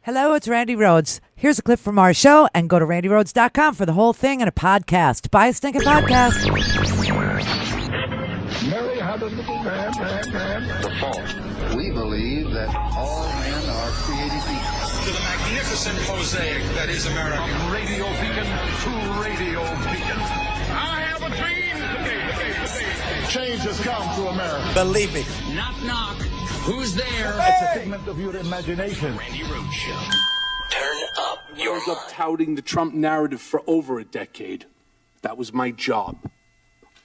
Hello, it's Randi Rhodes. Here's a clip from our show, and go to randyrhodes.com for the whole thing and a podcast. Buy a stinking podcast. Mary had a little man. The fault. We believe that all men are created equal. To the magnificent mosaic that is America. From radio beacon to radio beacon. I have a dream today. Change has come to America. Believe me. Knock, knock. Who's there? It's a figment of your imagination. Randi Rhodes Show. Turn up your I was up touting the Trump narrative for over a decade. That was my job.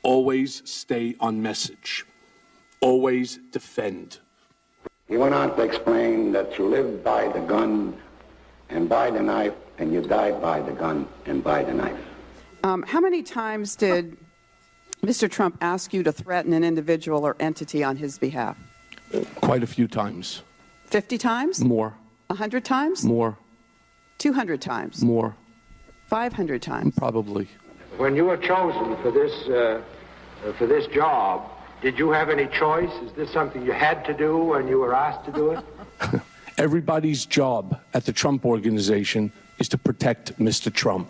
Always stay on message. Always defend. He went on to explain that you live by the gun and by the knife, and you die by the gun and by the knife. How many times did Mr. Trump ask you to threaten an individual or entity on his behalf? Quite a few times. 50 times? More. 100 times? More. 200 times? More. 500 times? Probably. When you were chosen for this job, did you have any choice? Is this something you had to do when you were asked to do it? Everybody's job at the Trump Organization is to protect Mr. Trump.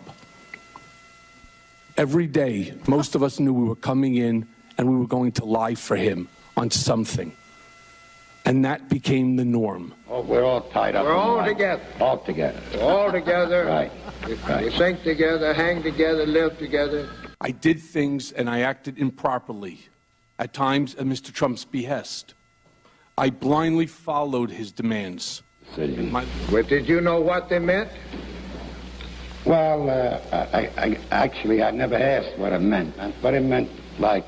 Every day, most of us knew we were coming in and we were going to lie for him on something. And that became the norm. Oh, we're all tied up. We're all in one. together. All together. All together. Right. We sink together, hang together, live together. I did things and I acted improperly, at times at Mr. Trump's behest. I blindly followed his demands. But did you know what they meant? Well, I never asked what it meant, but it meant like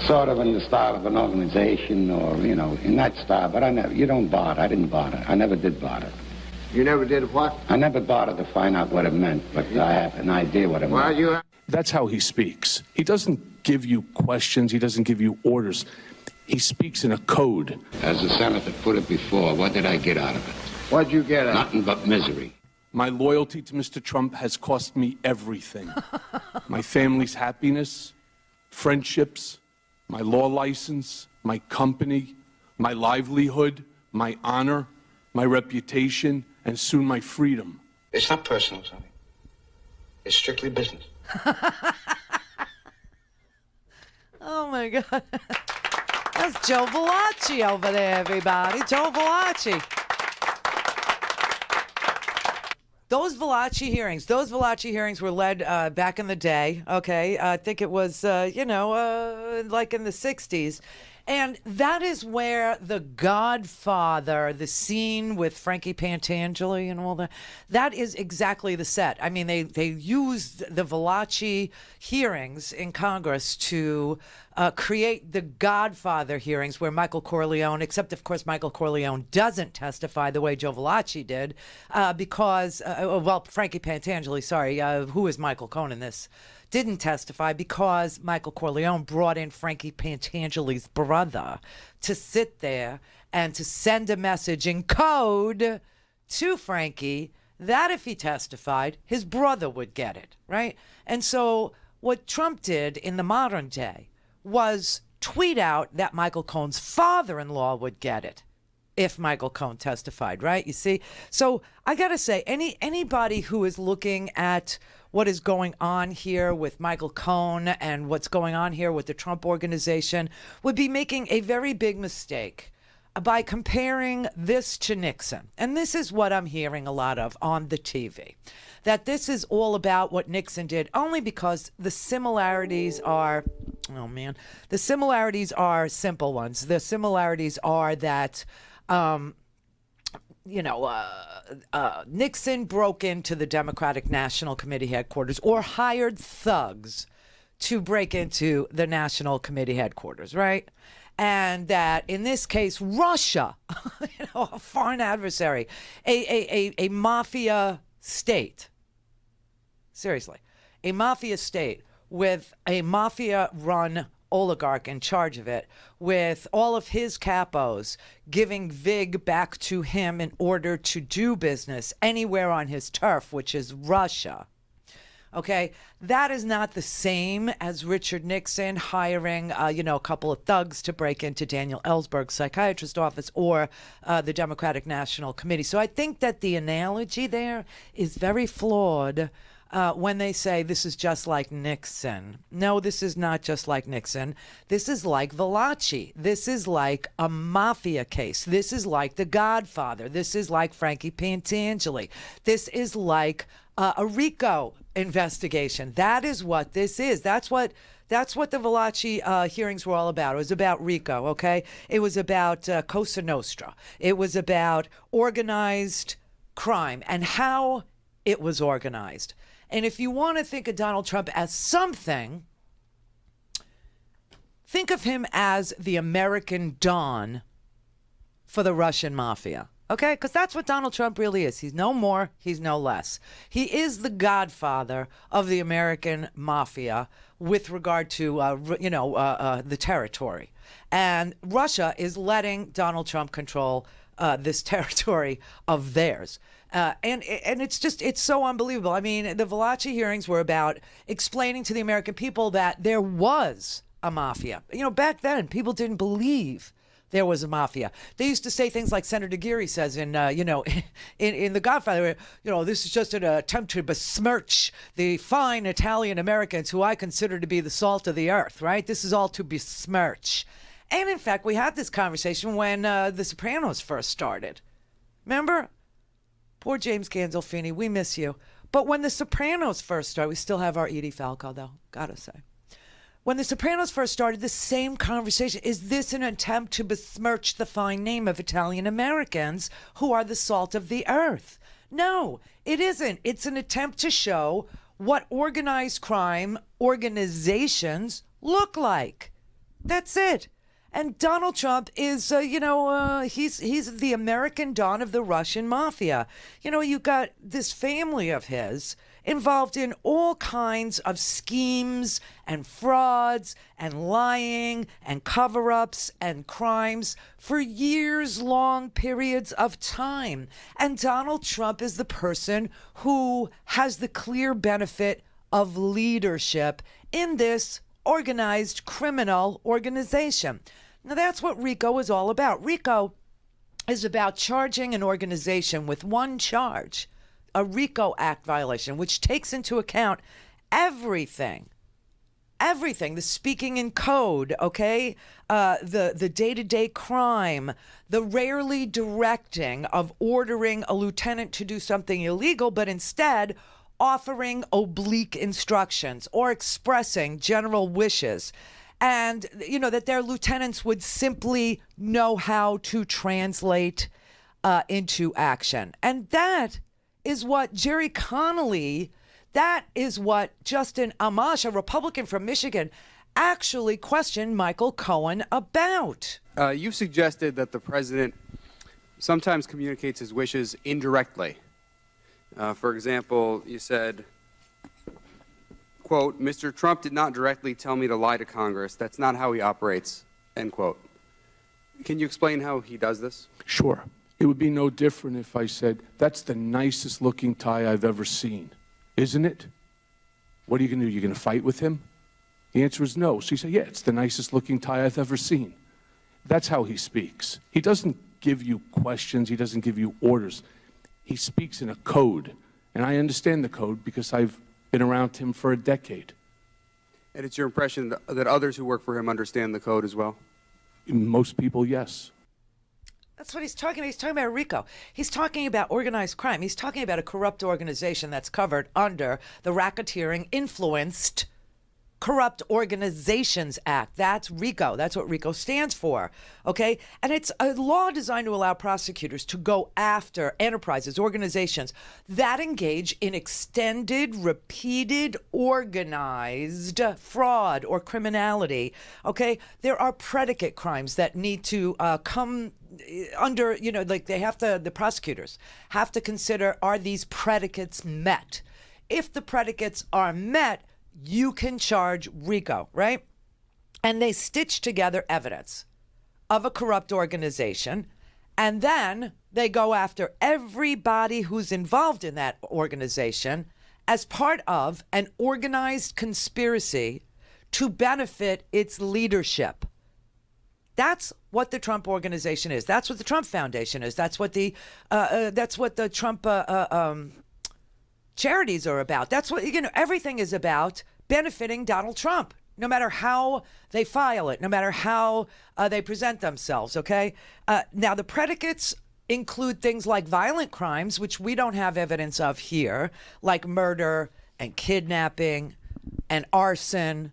sort of in the style of an organization, or in that style. But you don't bother. I didn't bother. I never did bother. You never did what? I never bothered to find out what it meant, but I have an idea what it meant. That's how he speaks. He doesn't give you questions. He doesn't give you orders. He speaks in a code. As the senator put it before, what did I get out of it? What'd you get out? Nothing but misery. My loyalty to Mr. Trump has cost me everything. My family's happiness, friendships, my law license, my company, my livelihood, my honor, my reputation, and soon my freedom. It's not personal, Sonny. It's strictly business. Oh, my God. That's Joe Valachi over there, everybody. Joe Valachi. Those Valachi hearings were led back in the day, okay? I think it was, like in the 60s. And that is where The Godfather, the scene with Frankie Pantangeli and all that is exactly the set. I mean, they used the Valachi hearings in Congress to create the Godfather hearings where Michael Corleone, except of course Michael Corleone doesn't testify the way Joe Valachi did because, Frankie Pantangeli, sorry, who is Michael Cohen in this? Didn't testify because Michael Corleone brought in Frankie Pantangeli's brother to sit there and to send a message in code to Frankie that if he testified, his brother would get it, right? And so what Trump did in the modern day was tweet out that Michael Cohen's father-in-law would get it if Michael Cohen testified, right? You see? So I got to say, anybody who is looking at what is going on here with Michael Cohen and what's going on here with the Trump Organization would be making a very big mistake by comparing this to Nixon. And this is what I'm hearing a lot of on the TV, that this is all about what Nixon did, only because the similarities are, the similarities are simple ones. The similarities are that Nixon broke into the Democratic National Committee headquarters or hired thugs to break into the National Committee headquarters, right? And that in this case, Russia, a foreign adversary, a mafia state, seriously, a mafia state with a mafia-run oligarch in charge of it, with all of his capos giving vig back to him in order to do business anywhere on his turf, which is Russia. Okay, that is not the same as Richard Nixon hiring, a couple of thugs to break into Daniel Ellsberg's psychiatrist office or the Democratic National Committee. So I think that the analogy there is very flawed when they say this is just like Nixon. No, this is not just like Nixon. This is like Valachi. This is like a mafia case. This is like The Godfather. This is like Frankie Pantangeli. This is like a RICO investigation. That is what this is. That's what the Valachi hearings were all about. It was about RICO, okay? It was about Cosa Nostra. It was about organized crime and how it was organized. And if you want to think of Donald Trump as something, think of him as the American Don for the Russian mafia. Okay? Because that's what Donald Trump really is. He's no more, he's no less. He is the godfather of the American mafia with regard to, the territory. And Russia is letting Donald Trump control this territory of theirs. And it's so unbelievable. I mean, the Valachi hearings were about explaining to the American people that there was a mafia. Back then, people didn't believe there was a mafia. They used to say things like Senator Geary says in The Godfather, this is just an attempt to besmirch the fine Italian Americans who I consider to be the salt of the earth, right? This is all to besmirch. And in fact, we had this conversation when The Sopranos first started. Remember? Poor James Gandolfini, we miss you. But when The Sopranos first started, we still have our Edie Falco, though, gotta say. When The Sopranos first started, the same conversation. Is this an attempt to besmirch the fine name of Italian Americans who are the salt of the earth? No, it isn't. It's an attempt to show what organized crime organizations look like. That's it. And Donald Trump is, he's the American Don of the Russian mafia. You got this family of his involved in all kinds of schemes and frauds and lying and cover-ups and crimes for years-long periods of time. And Donald Trump is the person who has the clear benefit of leadership in this organized criminal organization. Now, that's what RICO is all about. RICO is about charging an organization with one charge, a RICO Act violation, which takes into account everything, the speaking in code, okay, the day-to-day crime, the rarely directing of ordering a lieutenant to do something illegal, but instead offering oblique instructions or expressing general wishes. And, that their lieutenants would simply know how to translate into action. And that is what Jerry Connolly, that is what Justin Amash, a Republican from Michigan, actually questioned Michael Cohen about. You've suggested that the president sometimes communicates his wishes indirectly. For example, you said, quote, Mr. Trump did not directly tell me to lie to Congress. That's not how he operates, end quote. Can you explain how he does this? Sure. It would be no different if I said, that's the nicest looking tie I've ever seen. Isn't it? What are you going to do? You're going to fight with him? The answer is no. So you say, yeah, it's the nicest looking tie I've ever seen. That's how he speaks. He doesn't give you questions. He doesn't give you orders. He speaks in a code. And I understand the code because I've been around him for a decade. And it's your impression that others who work for him understand the code as well? Most people, yes. That's what he's talking about. He's talking about RICO. He's talking about organized crime. He's talking about a corrupt organization that's covered under the Racketeering Influenced Corrupt Organizations Act. That's RICO. That's what RICO stands for. Okay? And it's a law designed to allow prosecutors to go after enterprises, organizations that engage in extended, repeated, organized fraud or criminality. Okay? There are predicate crimes that need to come under, the prosecutors have to consider, are these predicates met? If the predicates are met, you can charge RICO, right? And they stitch together evidence of a corrupt organization, and then they go after everybody who's involved in that organization as part of an organized conspiracy to benefit its leadership. That's what the Trump Organization is. That's what the Trump Foundation is. That's what the Trump charities are about. That's what, everything is about benefiting Donald Trump, no matter how they file it, no matter how they present themselves, okay? Now, the predicates include things like violent crimes, which we don't have evidence of here, like murder and kidnapping and arson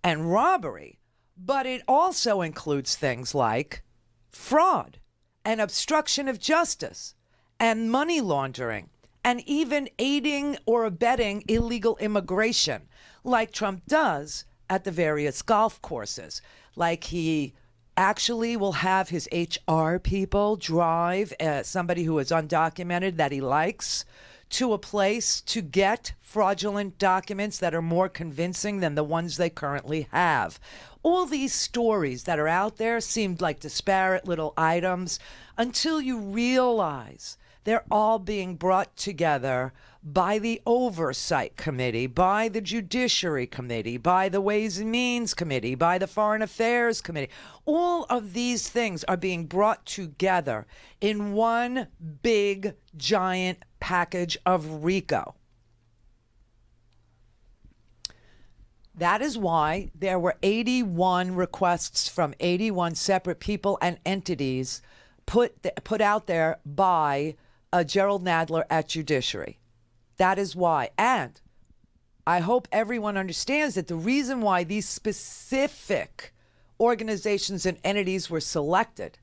and robbery. But it also includes things like fraud and obstruction of justice and money laundering and even aiding or abetting illegal immigration, like Trump does at the various golf courses. Like he actually will have his HR people drive somebody who is undocumented that he likes to a place to get fraudulent documents that are more convincing than the ones they currently have. All these stories that are out there seemed like disparate little items until you realize they're all being brought together by the Oversight Committee, by the Judiciary Committee, by the Ways and Means Committee, by the Foreign Affairs Committee. All of these things are being brought together in one big, giant package of RICO. That is why there were 81 requests from 81 separate people and entities put out there by Gerald Nadler at Judiciary. That is why. And I hope everyone understands that the reason why these specific organizations and entities were selected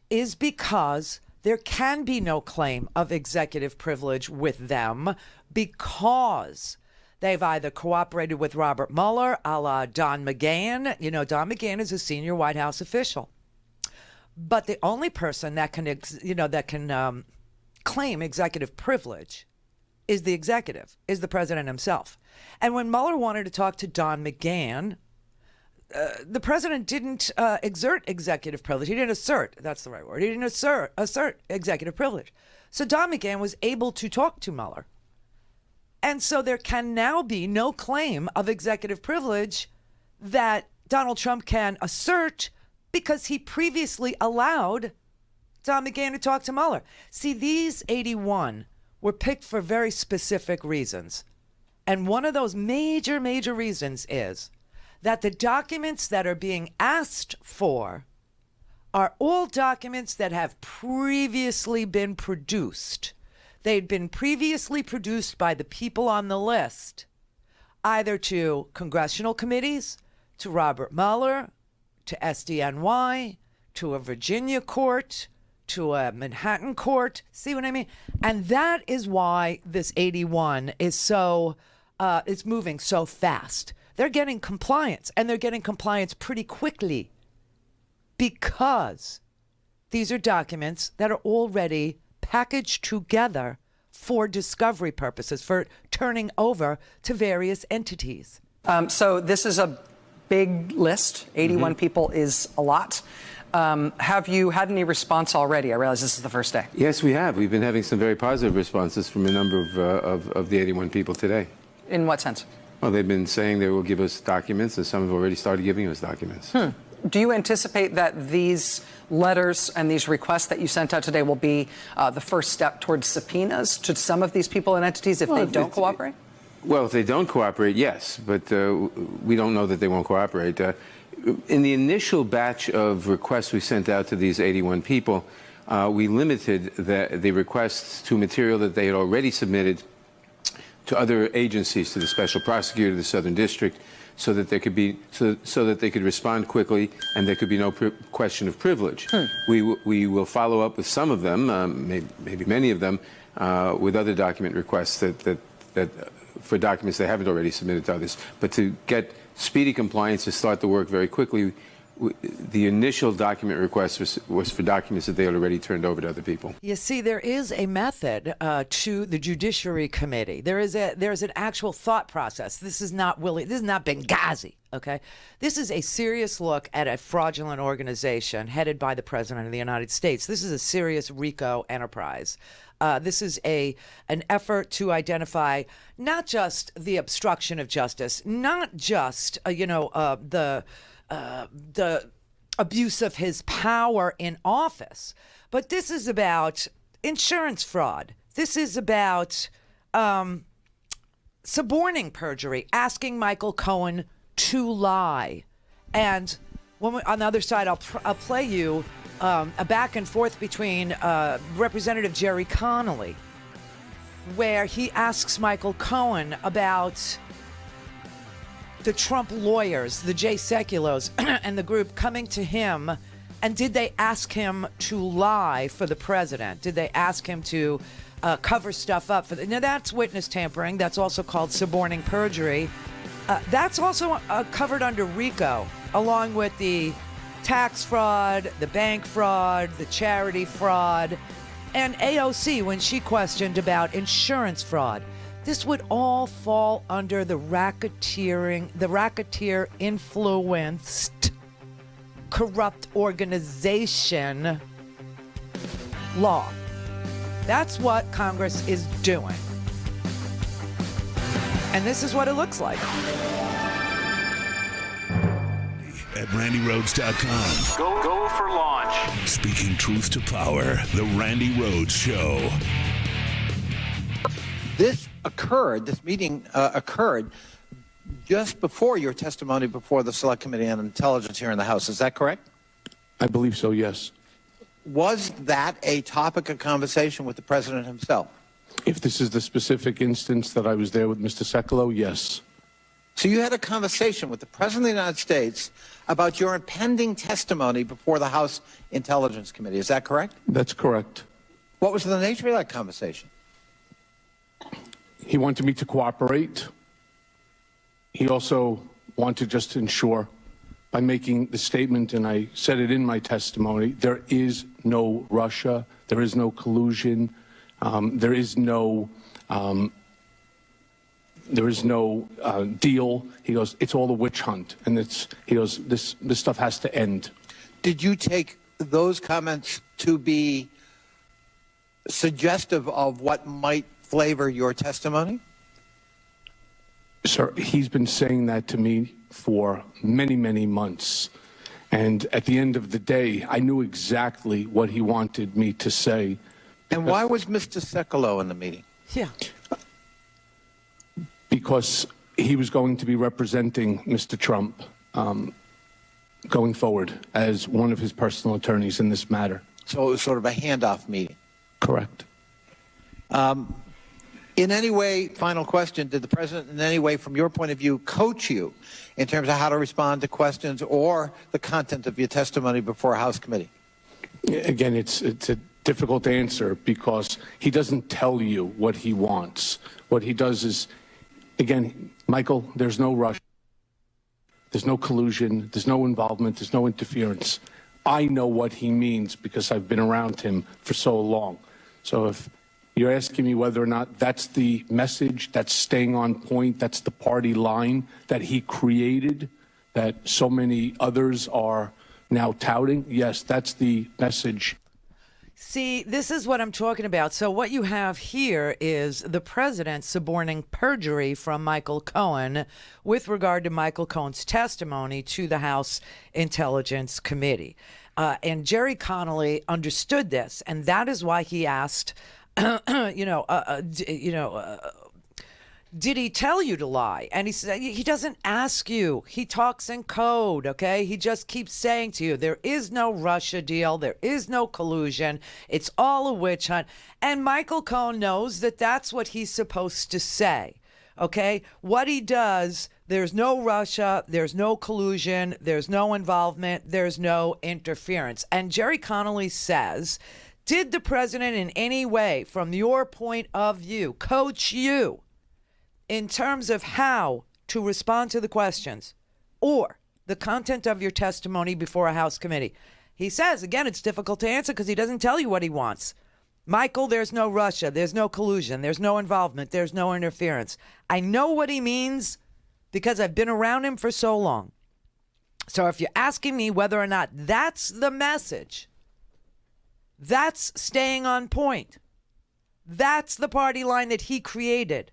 is because there can be no claim of executive privilege with them because they've either cooperated with Robert Mueller, a la Don McGahn. You know, Don McGahn is a senior White House official. But the only person that can, claim executive privilege is the executive, is the president himself. And when Mueller wanted to talk to Don McGahn, the president didn't exert executive privilege. He didn't assert, that's the right word. He didn't assert executive privilege. So Don McGahn was able to talk to Mueller. And so there can now be no claim of executive privilege that Donald Trump can assert because he previously allowed Don McGahn to talk to Mueller. See, these 81 were picked for very specific reasons. And one of those major, major reasons is that the documents that are being asked for are all documents that have previously been produced. They'd been previously produced by the people on the list, either to congressional committees, to Robert Mueller, to SDNY, to a Virginia court, to a Manhattan court. See what I mean? And that is why this 81 is so, it's moving so fast. They're getting compliance, and they're getting compliance pretty quickly because these are documents that are already packaged together for discovery purposes, for turning over to various entities. So this is a big list. 81 people is a lot. Have you had any response already? I realize this is the first day. Yes, we have. We've been having some very positive responses from a number of the 81 people today. In what sense? Well, they've been saying they will give us documents, and some have already started giving us documents. Do you anticipate that these letters and these requests that you sent out today will be the first step towards subpoenas to some of these people and entities if they don't cooperate? Well, if they don't cooperate, yes, but we don't know that they won't cooperate. In the initial batch of requests we sent out to these 81 people, we limited the requests to material that they had already submitted to other agencies, to the special prosecutor, the Southern District, so that there could be so that they could respond quickly and there could be no question of privilege. We will follow up with some of them, maybe many of them, with other document requests that for documents they haven't already submitted to others. But to get speedy compliance, to start the work very quickly, the initial document request was for documents that they had already turned over to other people. You see, there is a method to the Judiciary Committee. There's an actual thought process. This is not Benghazi, okay? This is a serious look at a fraudulent organization headed by the President of the United States. This is a serious RICO enterprise. This is an effort to identify not just the obstruction of justice, not just the abuse of his power in office, but this is about insurance fraud. This is about suborning perjury, asking Michael Cohen to lie. And on the other side, I'll play you a back and forth between Representative Jerry Connolly, where he asks Michael Cohen about the Trump lawyers, the Jay Sekulows, and the group coming to him, and did they ask him to lie for the president? Did they ask him to cover stuff up? Now, that's witness tampering. That's also called suborning perjury. That's also covered under RICO, along with the tax fraud, the bank fraud, the charity fraud, and AOC when she questioned about insurance fraud. This would all fall under the racketeer influenced corrupt organization law. That's what Congress is doing. And this is what it looks like. At RandiRhodes.com. Go for launch. Speaking truth to power, the Randi Rhodes Show. This meeting occurred just before your testimony before the Select Committee on Intelligence here in the House. Is that correct? I believe so, yes. Was that a topic of conversation with the president himself? If this is the specific instance that I was there with Mr. Sekulow, yes. So you had a conversation with the President of the United States about your impending testimony before the House Intelligence Committee. Is that correct? That's correct. What was the nature of that conversation? He wanted me to cooperate. He also wanted just to ensure, by making the statement, and I said it in my testimony, there is no Russia, there is no collusion, there is no deal. He goes, it's all a witch hunt, and he goes, this stuff has to end. Did you take those comments to be suggestive of what might flavor your testimony? Sir, he's been saying that to me for many, many months. And at the end of the day, I knew exactly what he wanted me to say. And why was Mr. Sekulow in the meeting? Yeah. Because he was going to be representing Mr. Trump going forward as one of his personal attorneys in this matter. So it was sort of a handoff meeting. Correct. In any way, final question, did the president in any way, from your point of view, coach you in terms of how to respond to questions or the content of your testimony before a House committee? Again, it's a difficult answer because he doesn't tell you what he wants. What he does is, again, Michael, there's no Russia, there's no collusion, there's no involvement, there's no interference. I know what he means because I've been around him for so long. So if you're asking me whether or not that's the message, that's staying on point, that's the party line that he created, that so many others are now touting, yes, that's the message. See, this is what I'm talking about. So what you have here is the president suborning perjury from Michael Cohen with regard to Michael Cohen's testimony to the House Intelligence Committee. And Jerry Connolly understood this, and that is why he asked, did he tell you to lie? And he said, he doesn't ask you. He talks in code, okay? He just keeps saying to you, there is no Russia deal. There is no collusion. It's all a witch hunt. And Michael Cohen knows that that's what he's supposed to say, okay? What he does, there's no Russia, there's no collusion, there's no involvement, there's no interference. And Jerry Connolly says, did the president in any way, from your point of view, coach you in terms of how to respond to the questions or the content of your testimony before a House committee? He says, again, it's difficult to answer because he doesn't tell you what he wants. Michael, there's no Russia. There's no collusion. There's no involvement. There's no interference. I know what he means because I've been around him for so long. So if you're asking me whether or not that's the message, that's staying on point. That's the party line that he created,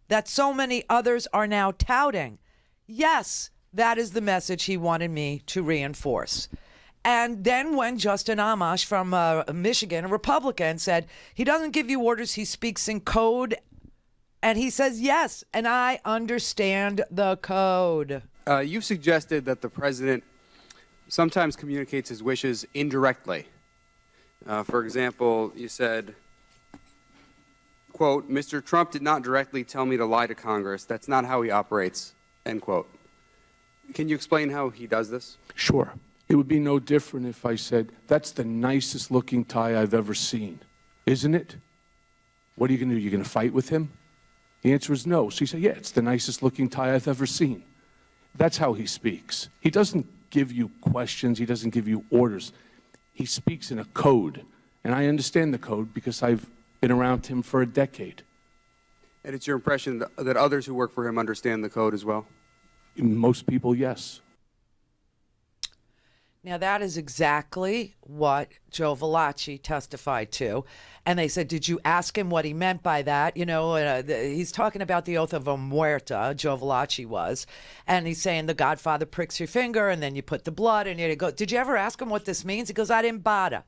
that so many others are now touting. Yes, that is the message he wanted me to reinforce. And then when Justin Amash from Michigan, a Republican, said he doesn't give you orders, he speaks in code. And he says, yes, and I understand the code. You suggested that the president sometimes communicates his wishes indirectly. For example, you said, quote, Mr. Trump did not directly tell me to lie to Congress. That's not how he operates, end quote. Can you explain how he does this? Sure. It would be no different if I said, that's the nicest looking tie I've ever seen, isn't it? What are you going to do? You're going to fight with him? The answer is no. So you say, yeah, it's the nicest looking tie I've ever seen. That's how he speaks. He doesn't give you questions. He doesn't give you orders. He speaks in a code. And I understand the code because I've been around him for a decade. And it's your impression that others who work for him understand the code as well? Most people, yes. Now, that is exactly what Joe Valachi testified to. And they said, did you ask him what he meant by that? You know, he's talking about the oath of Omerta, Joe Valachi was. And he's saying the Godfather pricks your finger and then you put the blood and you go, did you ever ask him what this means? He goes, I didn't bother.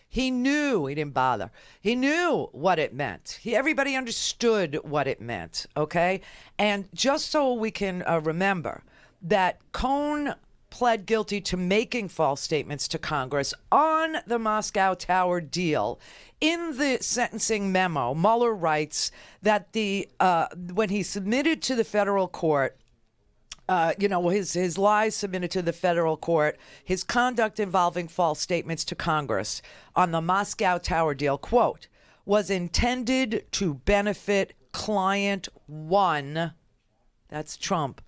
He knew he didn't bother. He knew what it meant. Everybody understood what it meant, okay? And just so we can remember that Cohn pled guilty to making false statements to Congress on the Moscow Tower deal. In the sentencing memo, Mueller writes that when he submitted to the federal court, his lies submitted to the federal court, his conduct involving false statements to Congress on the Moscow Tower deal, quote, was intended to benefit client one, that's Trump,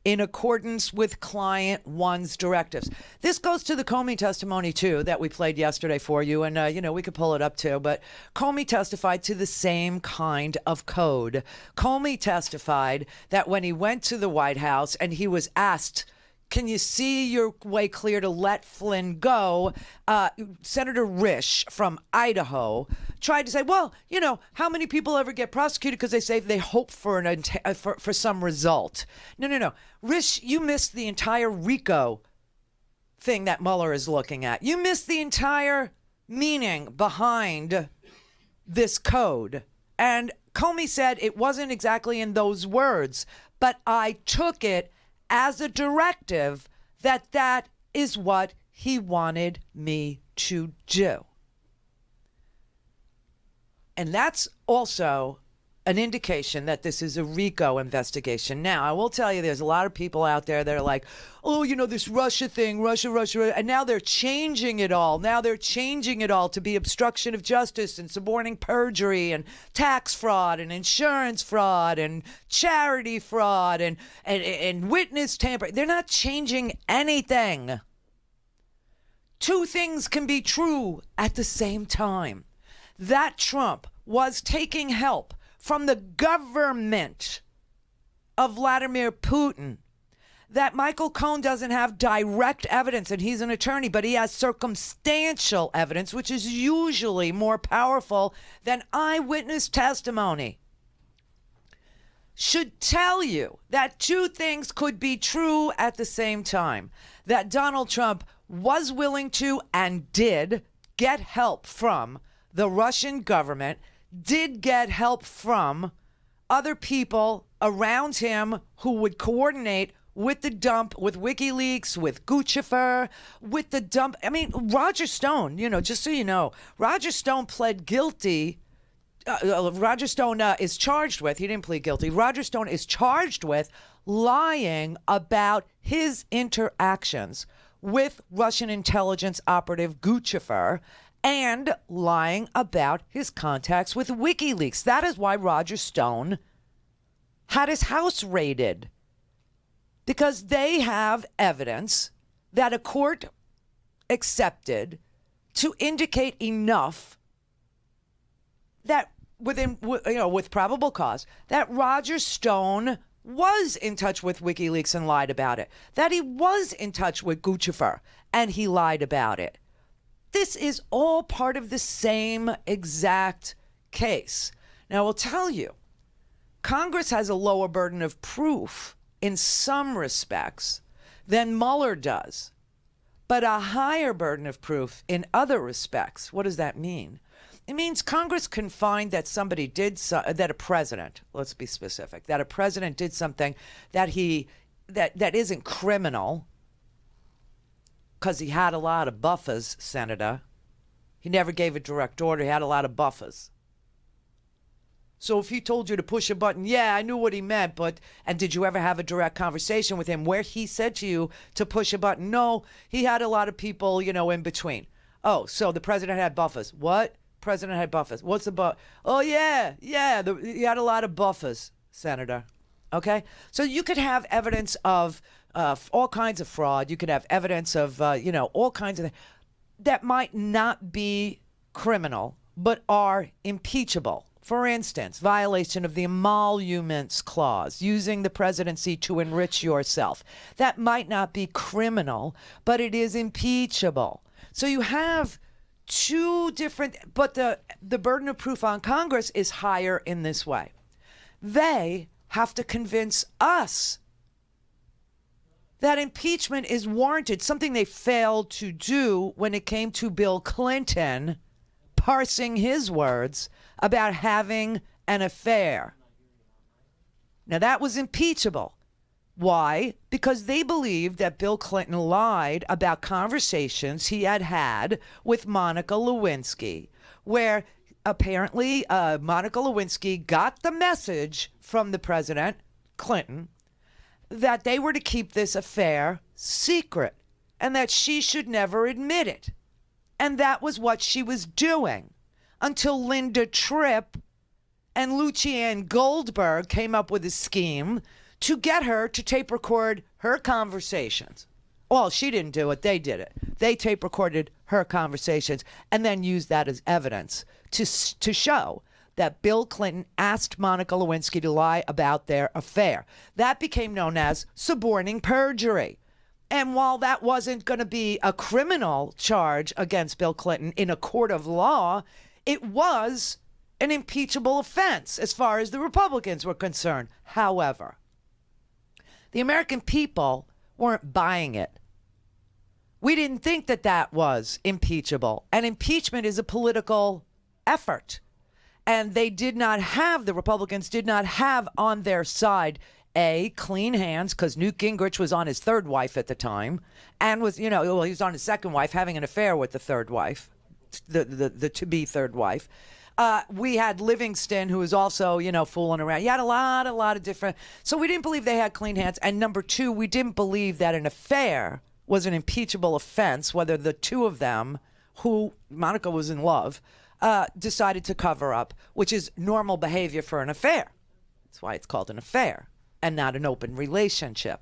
in accordance with client one's directives. This goes to the Comey testimony, too, that we played yesterday for you. And, we could pull it up, too. But Comey testified to the same kind of code. Comey testified that when he went to the White House and he was asked, can you see your way clear to let Flynn go? Senator Risch from Idaho tried to say, well, how many people ever get prosecuted because they say they hope for for some result? No. Risch, you missed the entire RICO thing that Mueller is looking at. You missed the entire meaning behind this code. And Comey said it wasn't exactly in those words, but I took it as a directive that is what he wanted me to do. And that's also an indication that this is a RICO investigation. Now, I will tell you, there's a lot of people out there that are like, oh, this Russia thing, Russia, and now they're changing it all. Now they're changing it all to be obstruction of justice and suborning perjury and tax fraud and insurance fraud and charity fraud and witness tampering. They're not changing anything. Two things can be true at the same time. That Trump was taking help from the government of Vladimir Putin, that Michael Cohen doesn't have direct evidence, and he's an attorney, but he has circumstantial evidence, which is usually more powerful than eyewitness testimony, should tell you that two things could be true at the same time. That Donald Trump was willing to and did get help from the Russian government, did get help from other people around him who would coordinate with the dump, with WikiLeaks, with Guccifer, with the dump. I mean, Roger Stone, just so you know, Roger Stone pled guilty. Roger Stone is charged with, he didn't plead guilty. Roger Stone is charged with lying about his interactions with Russian intelligence operative Guccifer and lying about his contacts with WikiLeaks. That is why Roger Stone had his house raided. because they have evidence that a court accepted to indicate enough that with probable cause, that Roger Stone was in touch with WikiLeaks and lied about it, that he was in touch with Guccifer and he lied about it. This is all part of the same exact case. Now, I'll tell you, Congress has a lower burden of proof in some respects than Mueller does, but a higher burden of proof in other respects. What does that mean? It means Congress can find that somebody did that a president, let's be specific, that a president did something that that isn't criminal because he had a lot of buffers, Senator. He never gave a direct order. He had a lot of buffers. So if he told you to push a button, yeah, I knew what he meant, and did you ever have a direct conversation with him where he said to you to push a button? No, he had a lot of people, in between. Oh, so the president had buffers. What? President had buffers. What's the buff? Oh, yeah, he had a lot of buffers, Senator. Okay? So you could have evidence of all kinds of fraud. You could have evidence of, all kinds of things that might not be criminal, but are impeachable. For instance, violation of the Emoluments Clause, using the presidency to enrich yourself. That might not be criminal, but it is impeachable. So you have two different, but the burden of proof on Congress is higher in this way. They have to convince us that impeachment is warranted, something they failed to do when it came to Bill Clinton parsing his words about having an affair. Now, that was impeachable. Why? Because they believed that Bill Clinton lied about conversations he had had with Monica Lewinsky, where apparently Monica Lewinsky got the message from the president, Clinton, that they were to keep this affair secret and that she should never admit it. And that was what she was doing until Linda Tripp and Lucianne Goldberg came up with a scheme to get her to tape record her conversations. Well, she didn't do it. They did it. They tape recorded her conversations and then used that as evidence to show that Bill Clinton asked Monica Lewinsky to lie about their affair. That became known as suborning perjury. And while that wasn't going to be a criminal charge against Bill Clinton in a court of law, it was an impeachable offense as far as the Republicans were concerned. However, the American people weren't buying it. We didn't think that that was impeachable. And impeachment is a political effort. And the Republicans did not have on their side, clean hands, because Newt Gingrich was on his third wife at the time, and was, he was on his second wife, having an affair with the third wife, the to-be third wife. We had Livingston, who was also, fooling around. You had a lot of different. So we didn't believe they had clean hands. And number two, we didn't believe that an affair was an impeachable offense, whether the two of them, who Monica was in love, decided to cover up, which is normal behavior for an affair. That's why it's called an affair and not an open relationship.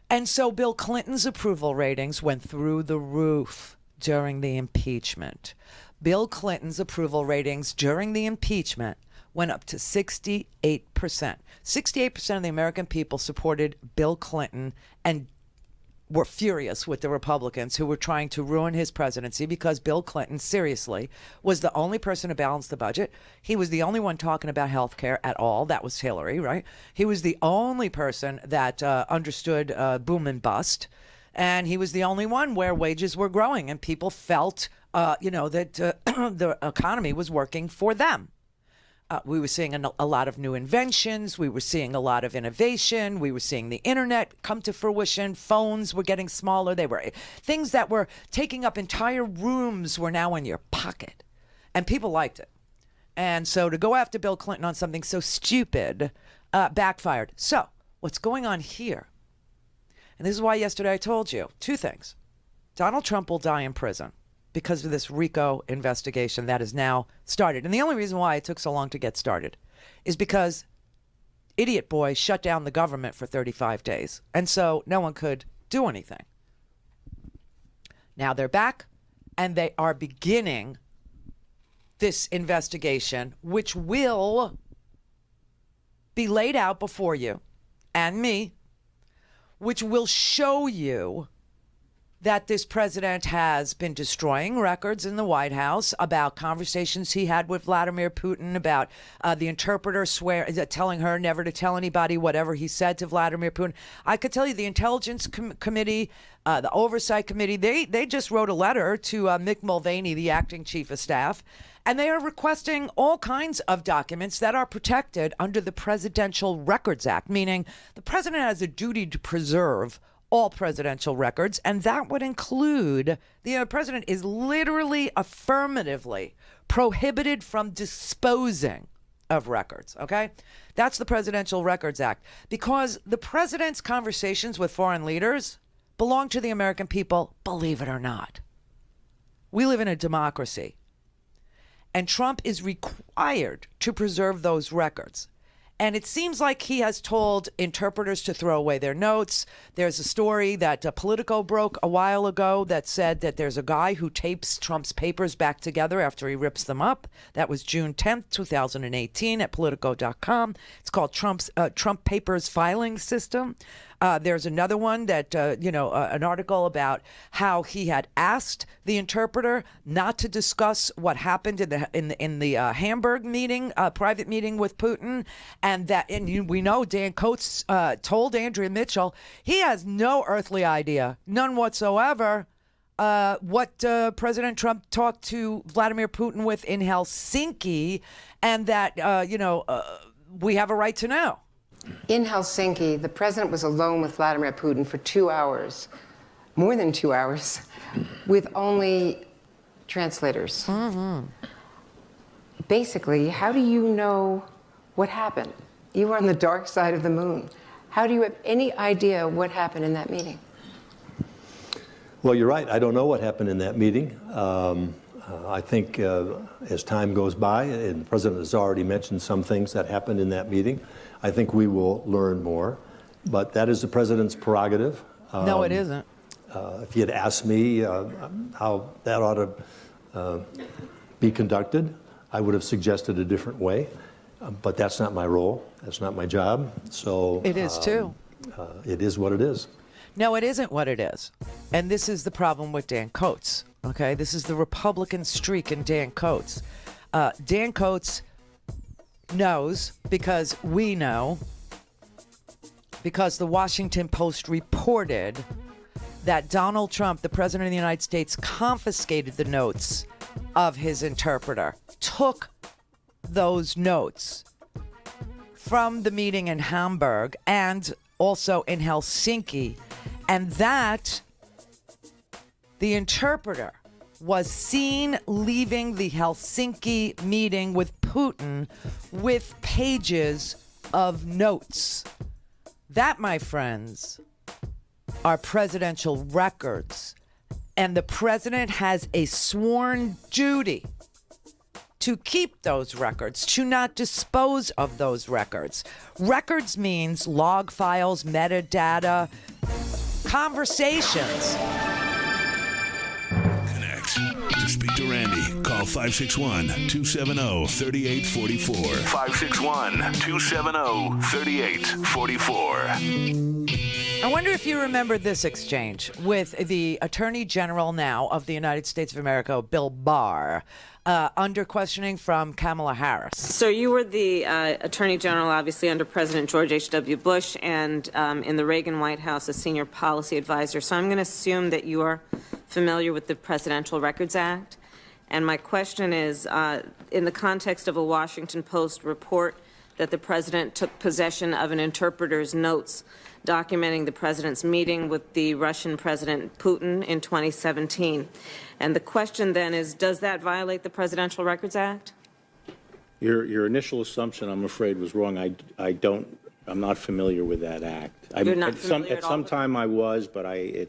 And so Bill Clinton's approval ratings went through the roof during the impeachment. Bill Clinton's approval ratings during the impeachment went up to 68%. 68% of the American people supported Bill Clinton and were furious with the Republicans who were trying to ruin his presidency because Bill Clinton, seriously, was the only person to balance the budget. He was the only one talking about health care at all. That was Hillary, right? He was the only person that understood boom and bust. And he was the only one where wages were growing and people felt, that the economy was working for them. We were seeing a lot of new inventions. We were seeing a lot of innovation. We were seeing the internet come to fruition. Phones were getting smaller. They were things that were taking up entire rooms were now in your pocket. And people liked it. And so to go after Bill Clinton on something so stupid backfired. So what's going on here? And this is why yesterday I told you two things. Donald Trump will die in prison because of this RICO investigation that is now started. And the only reason why it took so long to get started is because idiot boy shut down the government for 35 days. And so no one could do anything. Now they're back, and they are beginning this investigation, which will be laid out before you and me, which will show you that this president has been destroying records in the White House about conversations he had with Vladimir Putin, about the interpreter telling her never to tell anybody whatever he said to Vladimir Putin. I could tell you the Intelligence Committee, the Oversight Committee, they just wrote a letter to Mick Mulvaney, the acting chief of staff, and they are requesting all kinds of documents that are protected under the Presidential Records Act, meaning the president has a duty to preserve all presidential records, and that would include the president is literally affirmatively prohibited from disposing of records, okay? That's the Presidential Records Act, because the president's conversations with foreign leaders belong to the American people, believe it or not. We live in a democracy, and Trump is required to preserve those records. And it seems like he has told interpreters to throw away their notes. There's a story that Politico broke a while ago that said that there's a guy who tapes Trump's papers back together after he rips them up. That was June 10th, 2018 at Politico.com. It's called Trump Papers Filing System. There's another one that, an article about how he had asked the interpreter not to discuss what happened in the Hamburg meeting, private meeting with Putin, and we know Dan Coates told Andrea Mitchell he has no earthly idea, none whatsoever, what President Trump talked to Vladimir Putin with in Helsinki, and that we have a right to know. In Helsinki, the president was alone with Vladimir Putin for 2 hours, more than 2 hours, with only translators. Mm-hmm. Basically, how do you know what happened? You were on the dark side of the moon. How do you have any idea what happened in that meeting? Well, you're right. I don't know what happened in that meeting. I think as time goes by, and the president has already mentioned some things that happened in that meeting, I think we will learn more. But that is the president's prerogative. No, it isn't. If he had asked me how that ought to be conducted, I would have suggested a different way. But that's not my role. That's not my job. So it is too. It is what it is. No, it isn't what it is. And this is the problem with Dan Coates. Okay, this is the Republican streak in Dan Coates. Dan Coates knows, because we know, because the Washington Post reported that Donald Trump, the president of the United States, confiscated the notes of his interpreter, took those notes from the meeting in Hamburg and also in Helsinki, and that the interpreter was seen leaving the Helsinki meeting with Putin with pages of notes. That, my friends, are presidential records. And the president has a sworn duty to keep those records, to not dispose of those records. Records means log files, metadata, conversations. To speak to Randi, call 561-270-3844. 561-270-3844. I wonder if you remember this exchange with the Attorney General now of the United States of America, Bill Barr, under questioning from Kamala Harris. So you were the Attorney General, obviously, under President George H.W. Bush, and in the Reagan White House, a senior policy advisor. So I'm going to assume that you are familiar with the Presidential Records Act. And my question is, in the context of a Washington Post report that the president took possession of an interpreter's notes documenting the president's meeting with the Russian President Putin in 2017. And the question then is, does that violate the Presidential Records Act? Your initial assumption, I'm afraid, was wrong. I'm not familiar with that act. You're not familiar at some time I was, but I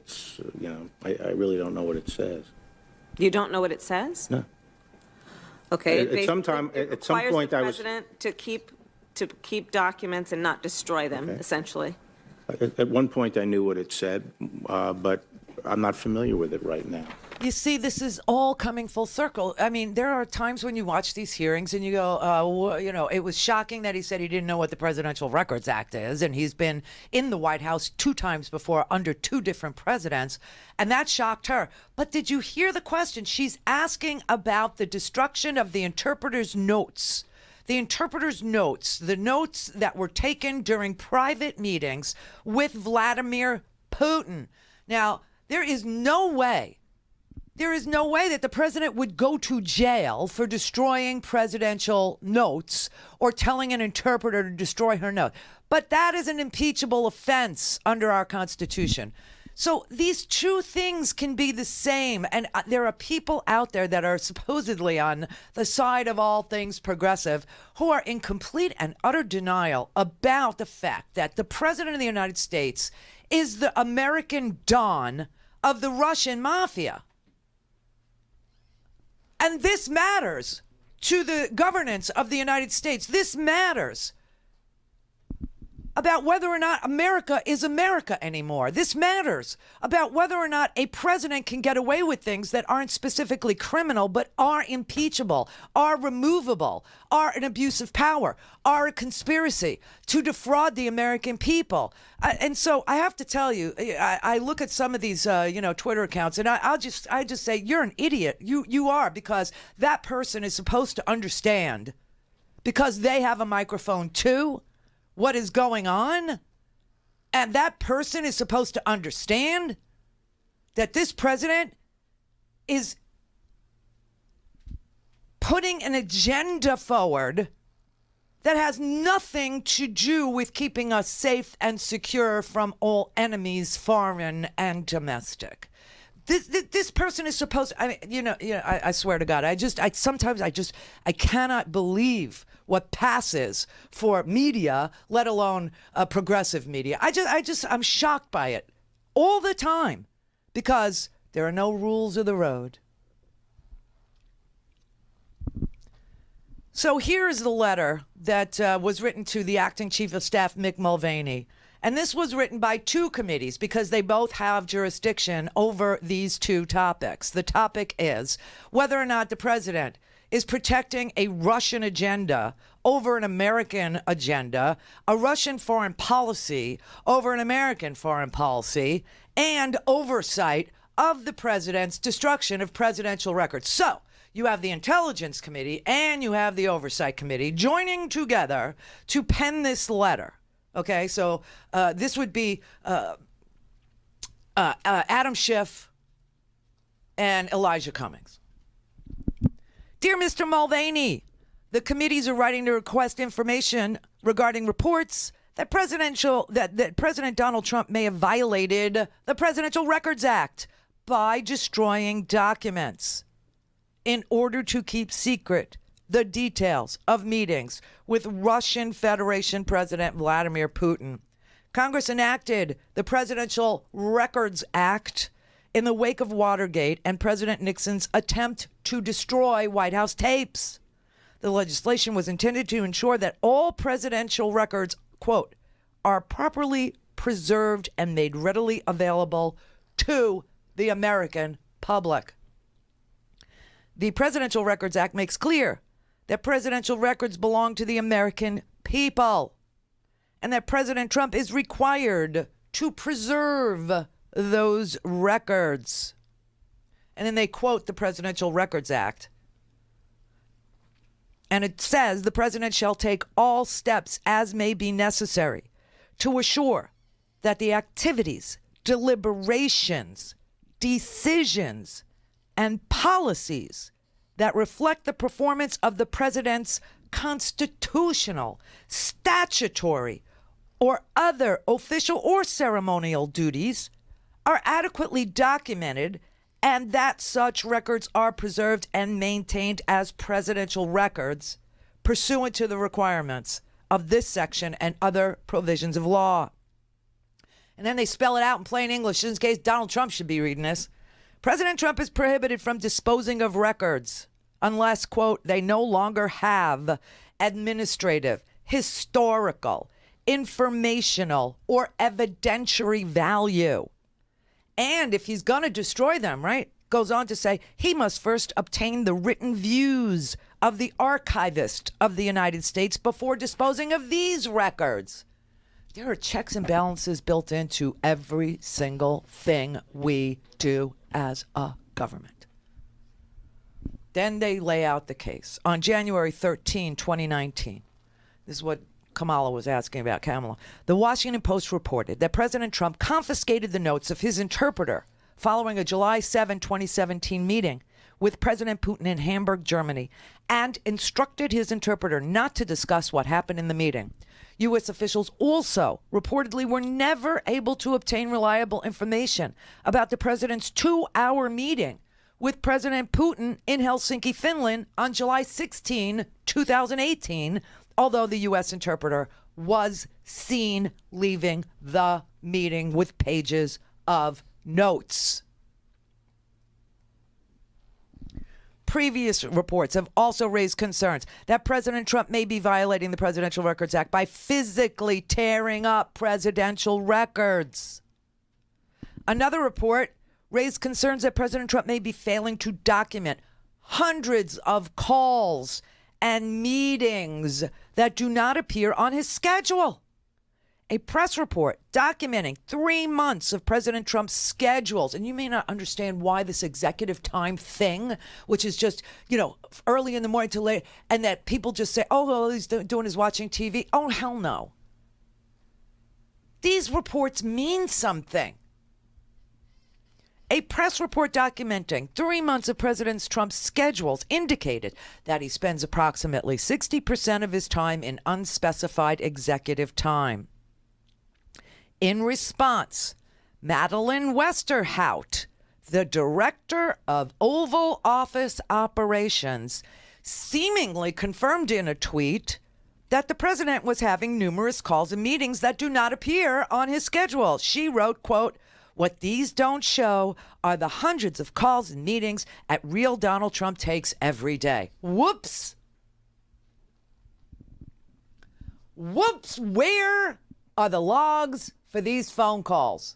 really don't know what it says. You don't know what it says? No. Okay. At some point I was president to keep to keep documents and not destroy them, essentially. At one point, I knew what it said, but I'm not familiar with it right now. You see, this is all coming full circle. I mean, there are times when you watch these hearings and you go, it was shocking that he said he didn't know what the Presidential Records Act is, and he's been in the White House 2 times before under 2 different presidents, and that shocked her. But did you hear the question? She's asking about the destruction of the interpreter's notes. The interpreter's notes, the notes that were taken during private meetings with Vladimir Putin. Now, there is no way that the president would go to jail for destroying presidential notes or telling an interpreter to destroy her note. But that is an impeachable offense under our Constitution. So these 2 things can be the same. And there are people out there that are supposedly on the side of all things progressive who are in complete and utter denial about the fact that the president of the United States is the American Don of the Russian mafia. And this matters to the governance of the United States. This matters about whether or not America is America anymore. This matters about whether or not a president can get away with things that aren't specifically criminal, but are impeachable, are removable, are an abuse of power, are a conspiracy to defraud the American people. And so I have to tell you, I look at some of these, Twitter accounts, and I just say, you're an idiot. You are, because that person is supposed to understand, because they have a microphone too, what is going on. And that person is supposed to understand that this president is putting an agenda forward that has nothing to do with keeping us safe and secure from all enemies, foreign and domestic. This person is supposed to, I swear to God, sometimes I cannot believe what passes for media, let alone progressive media. I'm shocked by it all the time, because there are no rules of the road. So here's the letter that was written to the acting chief of staff, Mick Mulvaney. And this was written by 2 committees because they both have jurisdiction over these 2 topics. The topic is whether or not the president is protecting a Russian agenda over an American agenda, a Russian foreign policy over an American foreign policy, and oversight of the president's destruction of presidential records. So you have the Intelligence Committee and you have the Oversight Committee joining together to pen this letter. Okay, so this would be Adam Schiff and Elijah Cummings. Dear Mr. Mulvaney, the committees are writing to request information regarding reports that President Donald Trump may have violated the Presidential Records Act by destroying documents in order to keep secret the details of meetings with Russian Federation President Vladimir Putin. Congress enacted the Presidential Records Act in the wake of Watergate and President Nixon's attempt to destroy White House tapes. The legislation was intended to ensure that all presidential records, quote, are properly preserved and made readily available to the American public. The Presidential Records Act makes clear that presidential records belong to the American people and that President Trump is required to preserve those records. And then they quote the Presidential Records Act. And it says the president shall take all steps as may be necessary to assure that the activities, deliberations, decisions, and policies that reflect the performance of the president's constitutional, statutory, or other official or ceremonial duties are adequately documented, and that such records are preserved and maintained as presidential records pursuant to the requirements of this section and other provisions of law. And then they spell it out in plain English, in case Donald Trump should be reading this. President Trump is prohibited from disposing of records unless, quote, they no longer have administrative, historical, informational, or evidentiary value. And if he's going to destroy them, right, goes on to say he must first obtain the written views of the archivist of the United States before disposing of these records. There are checks and balances built into every single thing we do as a government. Then they lay out the case. On January 13, 2019, this is what Kamala was asking about, Kamala. The Washington Post reported that President Trump confiscated the notes of his interpreter following a July 7, 2017 meeting with President Putin in Hamburg, Germany, and instructed his interpreter not to discuss what happened in the meeting. U.S. officials also reportedly were never able to obtain reliable information about the president's 2-hour meeting with President Putin in Helsinki, Finland on July 16, 2018, although the U.S. interpreter was seen leaving the meeting with pages of notes. Previous reports have also raised concerns that President Trump may be violating the Presidential Records Act by physically tearing up presidential records. Another report raised concerns that President Trump may be failing to document hundreds of calls and meetings that do not appear on his schedule. A press report documenting 3 months of President Trump's schedules. And you may not understand why this executive time thing, which is just, early in the morning to late, and that people just say, oh, all he's doing is watching TV. Oh, hell no. These reports mean something. A press report documenting 3 months of President Trump's schedules indicated that he spends approximately 60% of his time in unspecified executive time. In response, Madeleine Westerhout, the director of Oval Office operations, seemingly confirmed in a tweet that the president was having numerous calls and meetings that do not appear on his schedule. She wrote, quote, "What these don't show are the hundreds of calls and meetings at real Donald Trump takes every day." Whoops. Whoops. Where are the logs for these phone calls?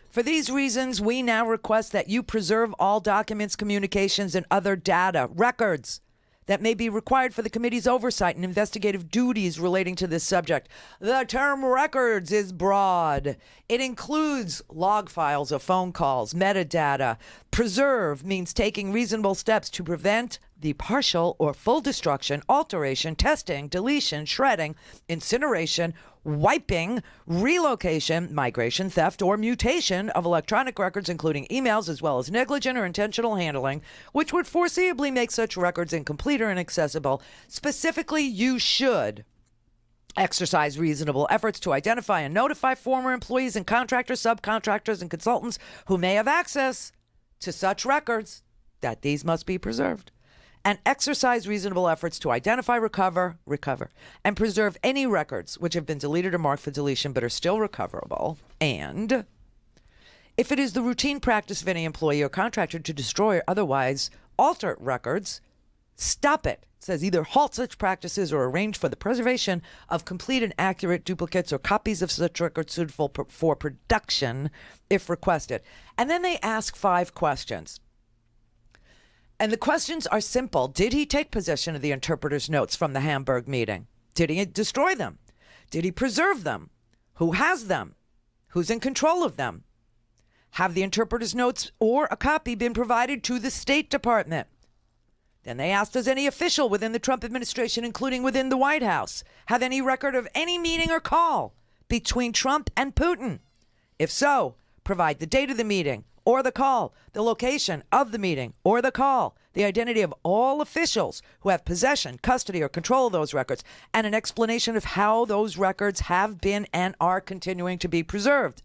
For these reasons, we now request that you preserve all documents, communications, and other data, records that may be required for the committee's oversight and investigative duties relating to this subject. The term records is broad. It includes log files of phone calls, metadata. Preserve means taking reasonable steps to prevent the partial or full destruction, alteration, testing, deletion, shredding, incineration, wiping, relocation, migration, theft, or mutation of electronic records, including emails, as well as negligent or intentional handling, which would foreseeably make such records incomplete or inaccessible. Specifically, you should exercise reasonable efforts to identify and notify former employees and contractors, subcontractors, and consultants who may have access to such records, that these must be preserved. And exercise reasonable efforts to identify, recover, and preserve any records which have been deleted or marked for deletion but are still recoverable. And if it is the routine practice of any employee or contractor to destroy or otherwise alter records, stop it. It says either halt such practices or arrange for the preservation of complete and accurate duplicates or copies of such records suitable for production if requested. And then they ask 5 questions. And the questions are simple. Did he take possession of the interpreter's notes from the Hamburg meeting? Did he destroy them? Did he preserve them? Who has them? Who's in control of them? Have the interpreter's notes or a copy been provided to the State Department? Then they asked, does any official within the Trump administration, including within the White House, have any record of any meeting or call between Trump and Putin? If so, provide the date of the meeting or the call, the location of the meeting or the call, the identity of all officials who have possession, custody, or control of those records, and an explanation of how those records have been and are continuing to be preserved.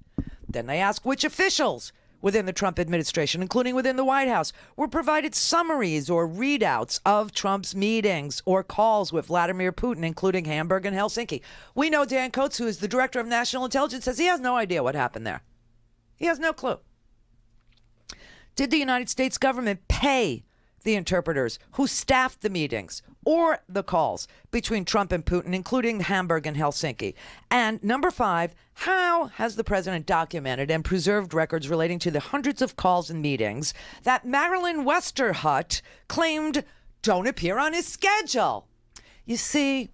Then they ask which officials within the Trump administration, including within the White House, were provided summaries or readouts of Trump's meetings or calls with Vladimir Putin, including Hamburg and Helsinki. We know Dan Coates, who is the director of national intelligence, says he has no idea what happened there. He has no clue. Did the United States government pay the interpreters who staffed the meetings or the calls between Trump and Putin, including Hamburg and Helsinki? And number 5, how has the president documented and preserved records relating to the hundreds of calls and meetings that Marilyn Westerhut claimed don't appear on his schedule? You see,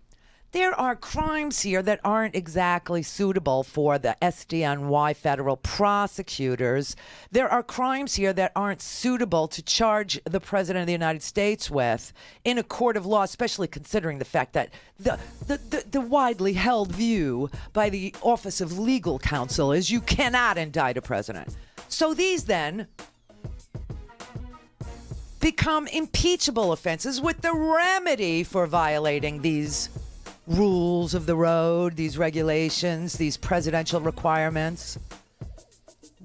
there are crimes here that aren't exactly suitable for the SDNY federal prosecutors. There are crimes here that aren't suitable to charge the president of the United States with in a court of law, especially considering the fact that the widely held view by the Office of Legal Counsel is you cannot indict a president. So these then become impeachable offenses with the remedy for violating these rules of the road, these regulations, these presidential requirements.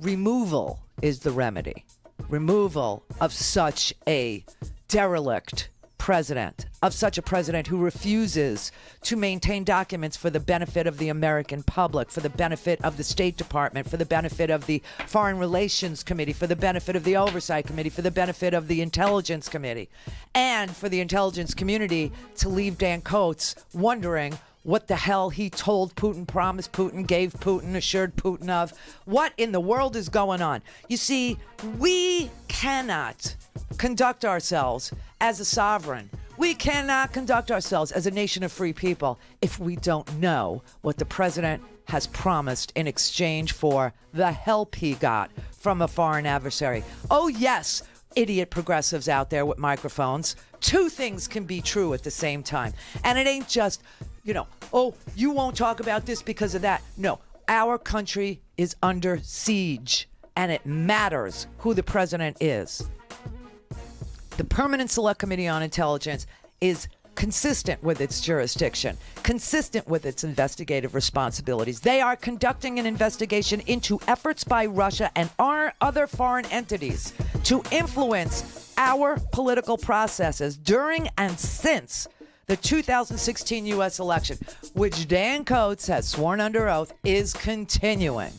Removal is the remedy. Removal of such a derelict president, of such a president who refuses to maintain documents for the benefit of the American public, for the benefit of the State Department, for the benefit of the Foreign Relations Committee, for the benefit of the Oversight Committee, for the benefit of the Intelligence Committee, and for the intelligence community to leave Dan Coates wondering what the hell he told Putin, promised Putin, gave Putin, assured Putin of. What in the world is going on? You see, we cannot conduct ourselves as a sovereign. We cannot conduct ourselves as a nation of free people if we don't know what the president has promised in exchange for the help he got from a foreign adversary. Oh, yes, idiot progressives out there with microphones. Two things can be true at the same time. And it ain't just, oh, you won't talk about this because of that. No, our country is under siege, and it matters who the president is. The Permanent Select Committee on Intelligence is consistent with its jurisdiction, consistent with its investigative responsibilities. They are conducting an investigation into efforts by Russia and our other foreign entities to influence our political processes during and since the 2016 U.S. election, which Dan Coates has sworn under oath is continuing.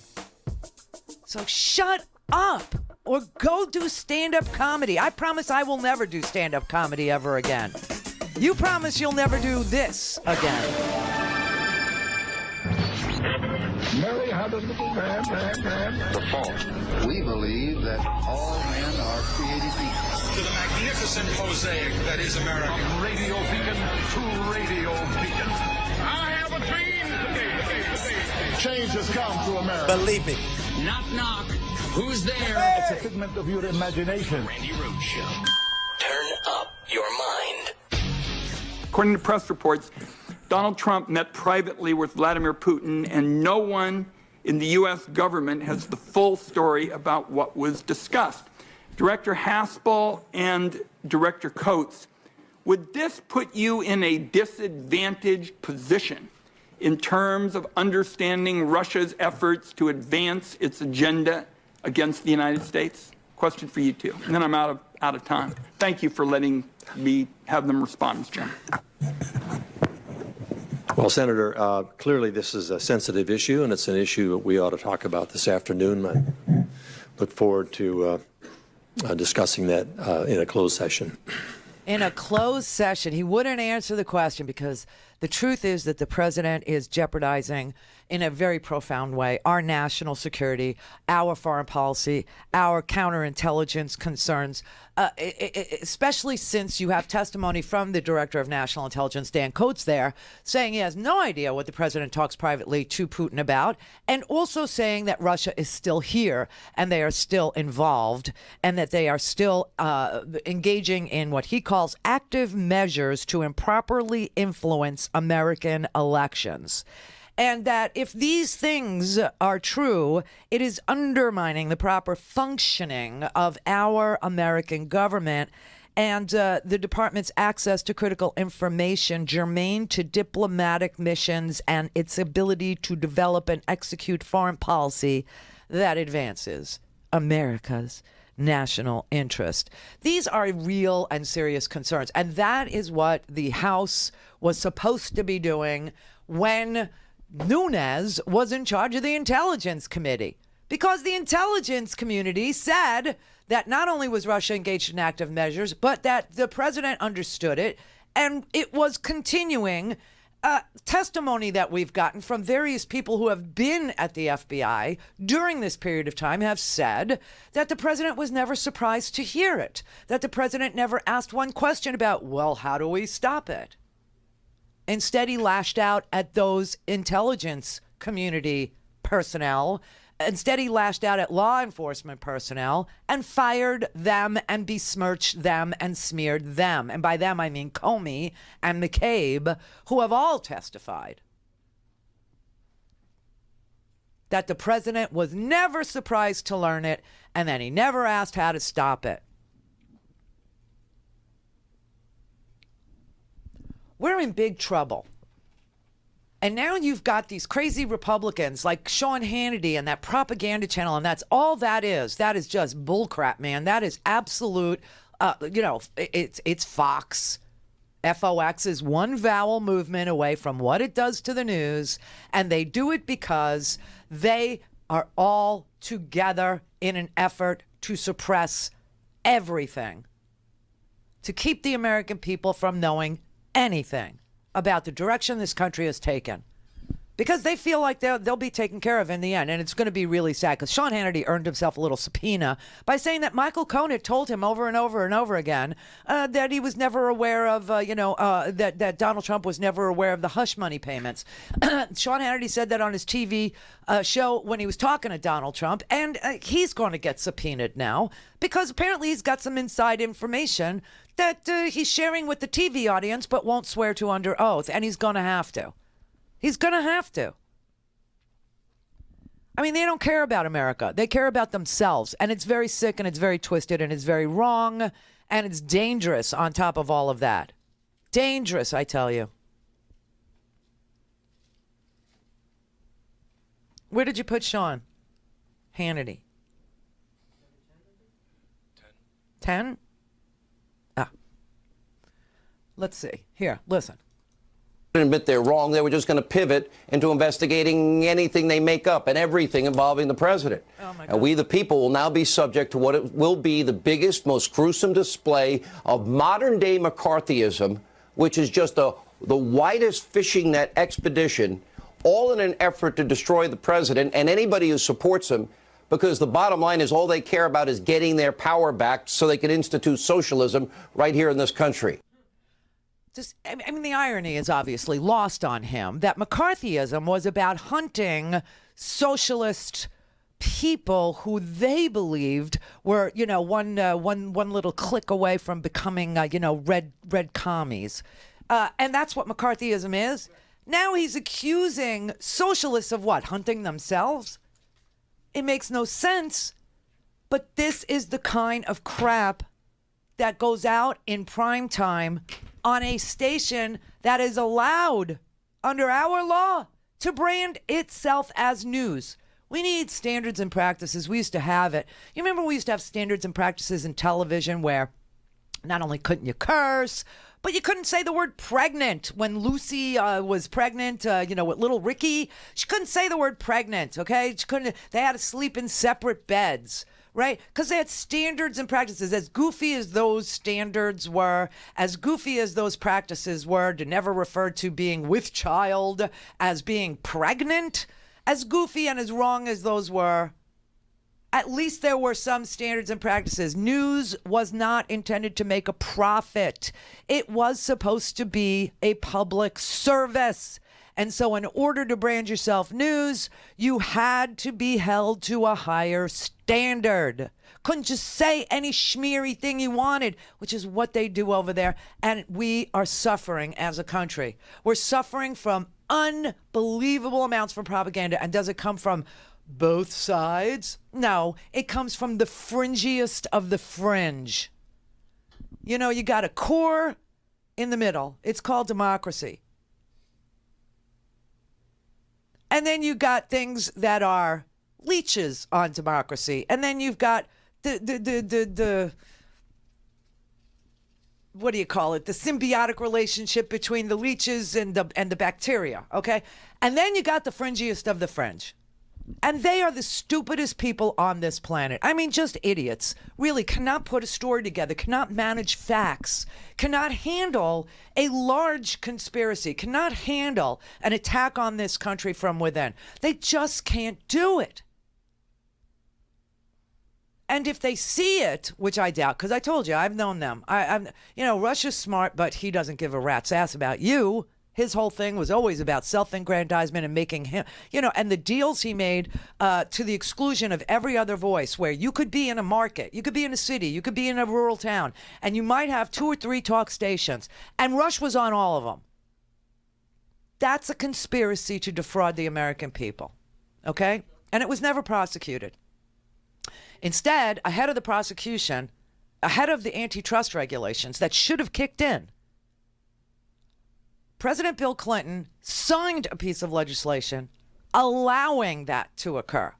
So shut up or go do stand-up comedy. I promise I will never do stand-up comedy ever again. You promise you'll never do this again. Mary had a little man. The fault. We believe that all men are created equal. To the magnificent mosaic that is America. From radio beacon to radio beacon. I have a dream today. Change has come to America. Believe me. Knock, knock. Who's there? It's a figment of your imagination. Randi Rhodes Show. Turn up your mind. According to press reports, Donald Trump met privately with Vladimir Putin, and no one in the U.S. government has the full story about what was discussed. Director Haspel and Director Coates, would this put you in a disadvantaged position in terms of understanding Russia's efforts to advance its agenda against the United States? Question for you two, and then I'm out of time. Thank you for letting me have them respond, Mr. Chairman. Well, Senator, clearly this is a sensitive issue, and it's an issue that we ought to talk about this afternoon. I look forward to discussing that in a closed session. In a closed session, he wouldn't answer the question because the truth is that the president is jeopardizing in a very profound way our national security, our foreign policy, our counterintelligence concerns, especially since you have testimony from the Director of National Intelligence, Dan Coates, there, saying he has no idea what the president talks privately to Putin about, and also saying that Russia is still here and they are still involved and that they are still engaging in what he calls active measures to improperly influence American elections. And that if these things are true, it is undermining the proper functioning of our American government and the department's access to critical information germane to diplomatic missions and its ability to develop and execute foreign policy that advances America's national interest. These are real and serious concerns. And that is what the House was supposed to be doing when Nunes was in charge of the Intelligence Committee, because the intelligence community said that not only was Russia engaged in active measures, but that the president understood it, and it was continuing. Testimony that we've gotten from various people who have been at the FBI during this period of time have said that the president was never surprised to hear it, that the president never asked one question about, well, how do we stop it? Instead, he lashed out at those intelligence community personnel. Instead, he lashed out at law enforcement personnel and fired them and besmirched them and smeared them. And by them, I mean Comey and McCabe, who have all testified that the president was never surprised to learn it and that he never asked how to stop it. We're in big trouble. And now you've got these crazy Republicans like Sean Hannity and that propaganda channel, and that's all that is. That is just bullcrap, man. That is absolute, it's Fox. FOX is one vowel movement away from what it does to the news, and they do it because they are all together in an effort to suppress everything, to keep the American people from knowing anything about the direction this country has taken, because they feel like they'll be taken care of in the end. And it's going to be really sad because Sean Hannity earned himself a little subpoena by saying that Michael Cohen had told him over and over and over again that he was never aware of, that Donald Trump was never aware of the hush money payments. Sean Hannity said that on his TV show when he was talking to Donald Trump, and he's going to get subpoenaed now because apparently he's got some inside information that he's sharing with the TV audience but won't swear to under oath, and he's going to have to. He's going to have to. I mean, they don't care about America. They care about themselves, and it's very sick, and it's very twisted, and it's very wrong, and it's dangerous on top of all of that. Dangerous, I tell you. Where did you put Sean Hannity? 10? Let's see. Here, listen. Admit they're wrong. They were just going to pivot into investigating anything they make up and everything involving the president. And we, the people, will now be subject to what it will be the biggest, most gruesome display of modern-day McCarthyism, which is just the widest fishing net expedition, all in an effort to destroy the president and anybody who supports him, because the bottom line is all they care about is getting their power back so they can institute socialism right here in this country. I mean, the irony is obviously lost on him that McCarthyism was about hunting socialist people who they believed were, one little click away from becoming, red commies. And that's what McCarthyism is. Now he's accusing socialists of what? Hunting themselves? It makes no sense. But this is the kind of crap that goes out in prime time on a station that is allowed under our law to brand itself as news. We need standards and practices. We used to have it. You remember we used to have standards and practices in television where not only couldn't you curse, but you couldn't say the word pregnant. When Lucy was pregnant, with little Ricky, she couldn't say the word pregnant, okay? They had to sleep in separate beds. Right? Because they had standards and practices. As goofy as those standards were, as goofy as those practices were, to never refer to being with child as being pregnant, as goofy and as wrong as those were, at least there were some standards and practices. News was not intended to make a profit. It was supposed to be a public service. And so in order to brand yourself news, you had to be held to a higher standard. Couldn't just say any schmeary thing you wanted, which is what they do over there. And we are suffering as a country. We're suffering from unbelievable amounts from propaganda. And does it come from both sides? No, it comes from the fringiest of the fringe. You got a core in the middle. It's called democracy. And then you got things that are leeches on democracy. And then you've got the what do you call it? The symbiotic relationship between the leeches and the bacteria, okay? And then you got the fringiest of the fringe. And they are the stupidest people on this planet. I mean, just idiots. Really cannot put a story together, cannot manage facts, cannot handle a large conspiracy, cannot handle an attack on this country from within. They just can't do it. And if they see it, which I doubt, because I told you, I've known them. Russia's smart, but he doesn't give a rat's ass about you. His whole thing was always about self-aggrandizement and making him, and the deals he made to the exclusion of every other voice, where you could be in a market, you could be in a city, you could be in a rural town, and you might have 2 or 3 talk stations, and Rush was on all of them. That's a conspiracy to defraud the American people, okay? And it was never prosecuted. Instead, ahead of the prosecution, ahead of the antitrust regulations that should have kicked in, President Bill Clinton signed a piece of legislation allowing that to occur,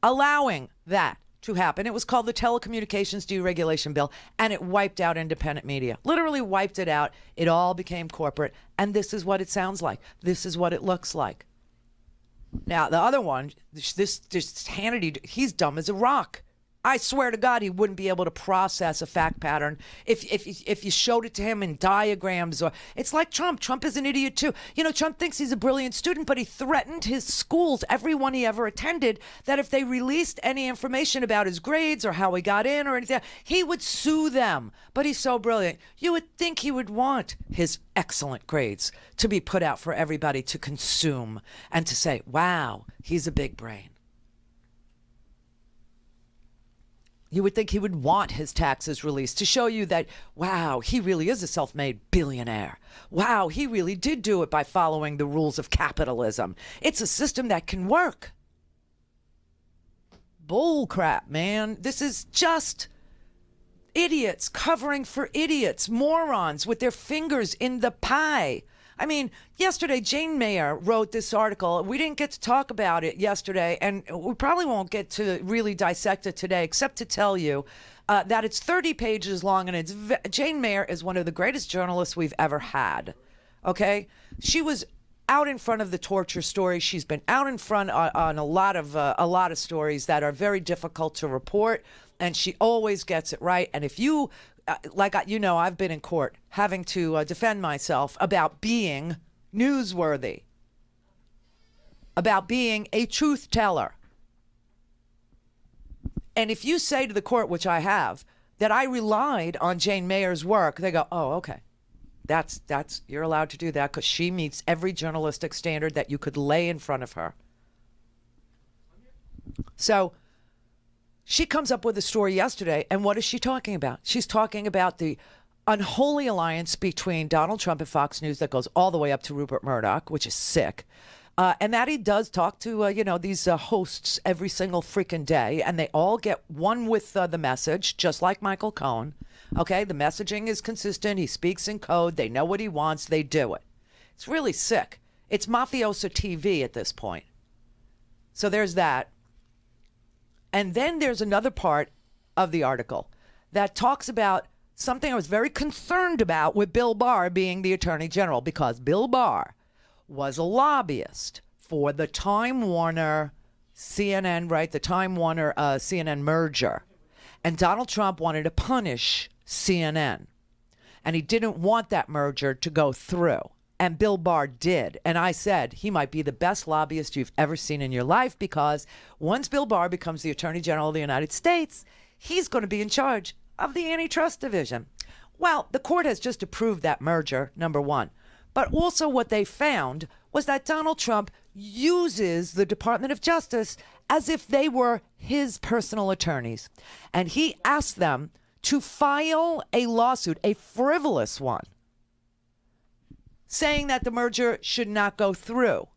allowing that to happen. It was called the Telecommunications Deregulation Bill, and it wiped out independent media, literally wiped it out. It all became corporate, and this is what it sounds like. This is what it looks like. Now, the other one, this Hannity, he's dumb as a rock. I swear to God, he wouldn't be able to process a fact pattern if you showed it to him in diagrams. Or it's like Trump. Trump is an idiot too. Trump thinks he's a brilliant student, but he threatened his schools, everyone he ever attended, that if they released any information about his grades or how he got in or anything, he would sue them. But he's so brilliant. You would think he would want his excellent grades to be put out for everybody to consume and to say, wow, he's a big brain. You would think he would want his taxes released to show you that, wow, he really is a self-made billionaire. Wow, he really did do it by following the rules of capitalism. It's a system that can work. Bull crap, man. This is just idiots covering for idiots, morons with their fingers in the pie. I mean, yesterday, Jane Mayer wrote this article. We didn't get to talk about it yesterday, and we probably won't get to really dissect it today, except to tell you that it's 30 pages long, and Jane Mayer is one of the greatest journalists we've ever had, okay? She was out in front of the torture story. She's been out in front on a lot of stories that are very difficult to report, and she always gets it right. And if you... I've been in court having to defend myself about being newsworthy, about being a truth teller. And if you say to the court, which I have, that I relied on Jane Mayer's work, they go, oh, okay. That's you're allowed to do that because she meets every journalistic standard that you could lay in front of her. So she comes up with a story yesterday, and what is she talking about? She's talking about the unholy alliance between Donald Trump and Fox News that goes all the way up to Rupert Murdoch, which is sick. And that he does talk to, these hosts every single freaking day, and they all get one with the message, just like Michael Cohen. Okay, the messaging is consistent. He speaks in code. They know what he wants. They do it. It's really sick. It's mafioso TV at this point. So there's that. And then there's another part of the article that talks about something I was very concerned about with Bill Barr being the Attorney General, because Bill Barr was a lobbyist for the Time Warner CNN, right? The Time Warner CNN merger. And Donald Trump wanted to punish CNN. And he didn't want that merger to go through. And Bill Barr did. And I said he might be the best lobbyist you've ever seen in your life, because once Bill Barr becomes the Attorney General of the United States, he's going to be in charge of the Antitrust Division. Well, the court has just approved that merger, number one. But also what they found was that Donald Trump uses the Department of Justice as if they were his personal attorneys. And he asked them to file a lawsuit, a frivolous one, saying that the merger should not go through.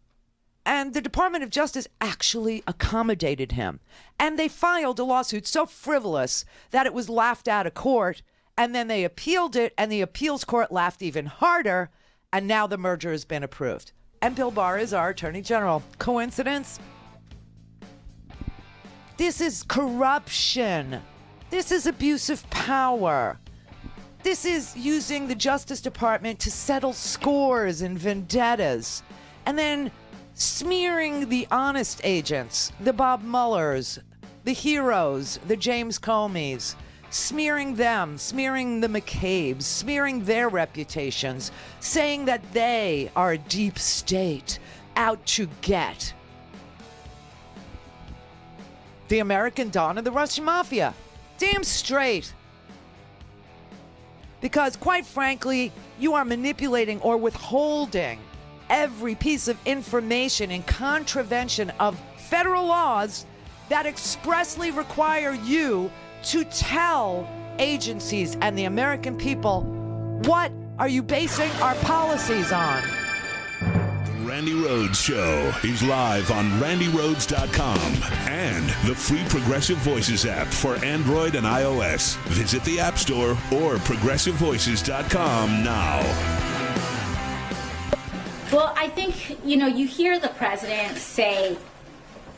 And the Department of Justice actually accommodated him. And they filed a lawsuit so frivolous that it was laughed out of court. And then they appealed it, and the appeals court laughed even harder. And now the merger has been approved. And Bill Barr is our Attorney General. Coincidence? This is corruption. This is abuse of power. This is using the Justice Department to settle scores and vendettas. And then smearing the honest agents, the Bob Muellers, the heroes, the James Comeys, smearing them, smearing the McCabe's, smearing their reputations, saying that they are a deep state out to get the American Don of the Russian Mafia. Damn straight. Because, quite frankly, you are manipulating or withholding every piece of information in contravention of federal laws that expressly require you to tell agencies and the American people, what are you basing our policies on? The Randi Rhodes Show is live on RandiRhodes.com and the free Progressive Voices app for Android and iOS. Visit the App Store or ProgressiveVoices.com now. Well, I think, you hear the president say,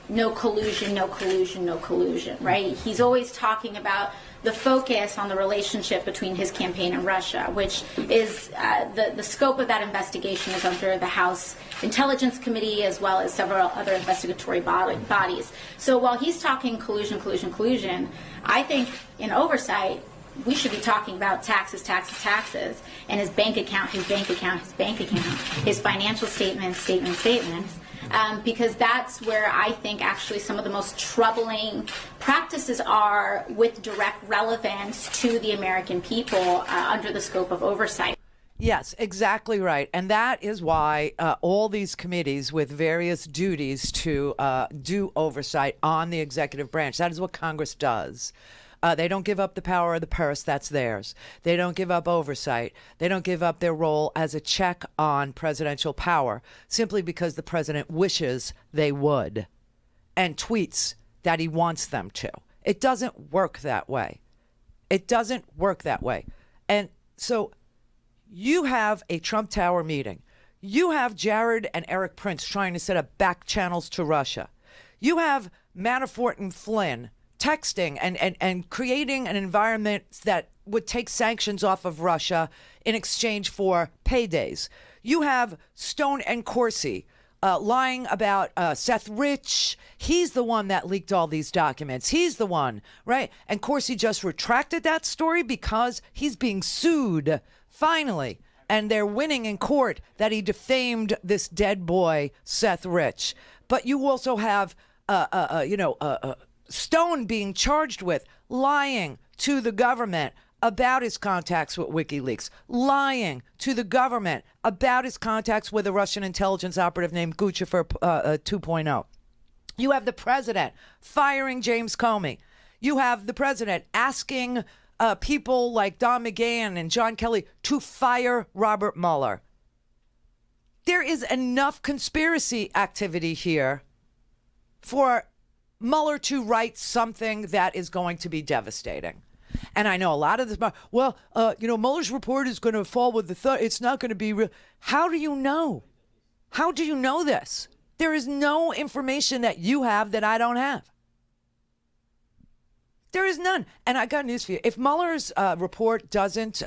no collusion, no collusion, no collusion, right? He's always talking about the focus on the relationship between his campaign and Russia, which is the scope of that investigation is under the House Intelligence Committee as well as several other investigatory bodies. So while he's talking collusion, collusion, collusion, I think in oversight, we should be talking about taxes, taxes, taxes, and his bank account, his bank account, his bank account, his financial statements, because that's where I think actually some of the most troubling practices are with direct relevance to the American people under the scope of oversight. Yes, exactly right. And that is why all these committees with various duties to do oversight on the executive branch, that is what Congress does. They don't give up the power of the purse. That's theirs. They don't give up oversight. They don't give up their role as a check on presidential power simply because the president wishes they would and tweets that he wants them to. It doesn't work that way. It doesn't work that way. And so you have a Trump Tower meeting. You have Jared and Eric Prince trying to set up back channels to Russia. You have Manafort and Flynn texting and creating an environment that would take sanctions off of Russia in exchange for paydays. You have Stone and Corsi lying about Seth Rich. He's the one that leaked all these documents. He's the one, right? And Corsi just retracted that story because he's being sued, finally. And they're winning in court that he defamed this dead boy, Seth Rich. But you also have, Stone being charged with lying to the government about his contacts with WikiLeaks, lying to the government about his contacts with a Russian intelligence operative named Guccifer 2.0. You have the president firing James Comey. You have the president asking people like Don McGahn and John Kelly to fire Robert Mueller. There is enough conspiracy activity here for Mueller to write something that is going to be devastating. And I know a lot of this, Mueller's report is going to fall with it's not going to be real. How do you know? How do you know this? There is no information that you have that I don't have. There is none. And I got news for you. If Mueller's report doesn't,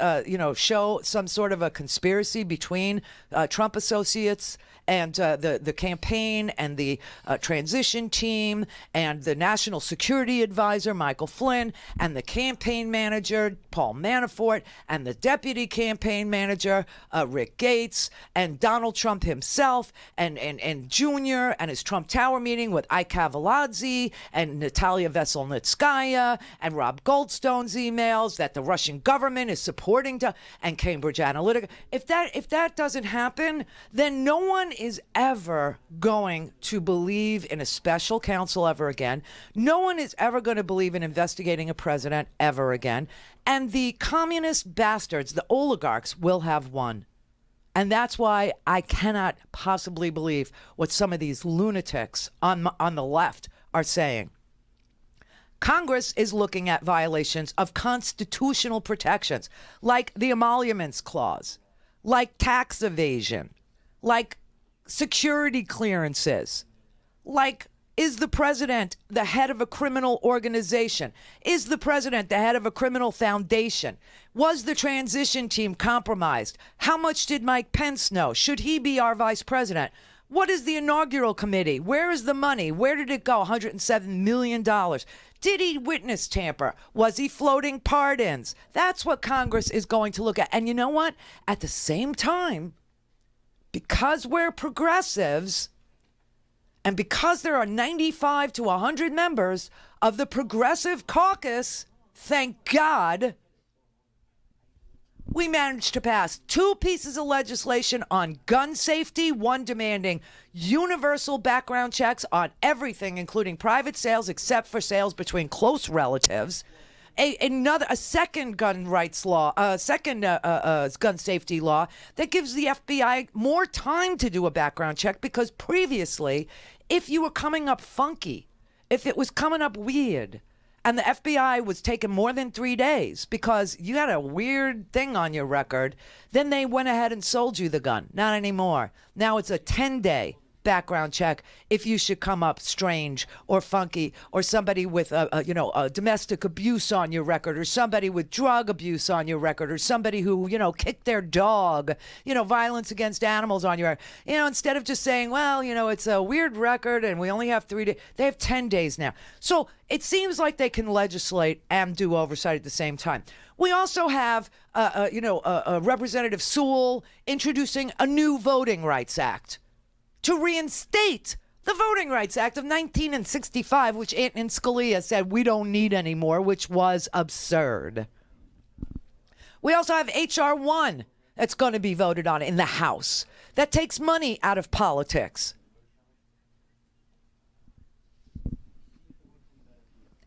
show some sort of a conspiracy between Trump associates and the campaign and the transition team and the national security advisor, Michael Flynn, and the campaign manager, Paul Manafort, and the deputy campaign manager, Rick Gates, and Donald Trump himself, and Jr., and his Trump Tower meeting with Ike Kavaladze and Natalia Veselnitskaya, and Rob Goldstone's emails that the Russian government is supporting and Cambridge Analytica. If that doesn't happen, then no one is ever going to believe in a special counsel ever again. No one is ever going to believe in investigating a president ever again. And the communist bastards, the oligarchs, will have won. And that's why I cannot possibly believe what some of these lunatics on the left are saying. Congress is looking at violations of constitutional protections, like the Emoluments Clause, like tax evasion, like security clearances, like, is the president the head of a criminal organization? Is the president the head of a criminal foundation? Was the transition team compromised? How much did Mike Pence know? Should he be our vice president? What is the inaugural committee? Where is the money? Where did it go? $107 million. Did he witness tamper? Was he floating pardons? That's what Congress is going to look at. And you know what? At the same time, because we're progressives, and because there are 95 to 100 members of the Progressive Caucus, thank God, we managed to pass 2 pieces of legislation on gun safety, one demanding universal background checks on everything, including private sales, except for sales between close relatives. A second gun rights law, gun safety law that gives the FBI more time to do a background check, because previously, if you were coming up funky, if it was coming up weird, and the FBI was taking more than 3 days because you had a weird thing on your record, then they went ahead and sold you the gun. Not anymore. Now it's a 10-day background check if you should come up strange or funky, or somebody with a domestic abuse on your record, or somebody with drug abuse on your record, or somebody who kicked their dog, violence against animals on your record. Instead of just saying, well, it's a weird record and we only have 3 days, they have 10 days now. So it seems like they can legislate and do oversight at the same time. We also have Representative Sewell introducing a new Voting Rights Act to reinstate the Voting Rights Act of 1965, which Antonin Scalia said we don't need anymore, which was absurd. We also have H.R. 1 that's going to be voted on in the House that takes money out of politics.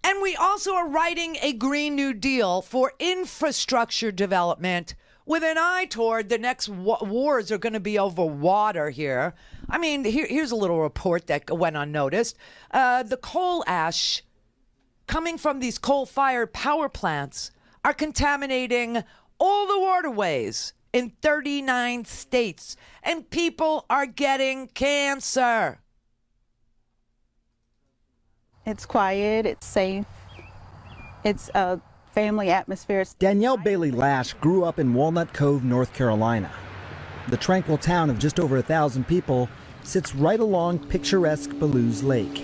And we also are writing a Green New Deal for infrastructure development with an eye toward the next wars are going to be over water here. I mean, here's a little report that went unnoticed. The coal ash coming from these coal-fired power plants are contaminating all the waterways in 39 states, and people are getting cancer. It's quiet, it's safe, it's a family atmosphere. Danielle Bailey Lash grew up in Walnut Cove, North Carolina. The tranquil town of just over 1,000 people sits right along picturesque Ballew's Lake.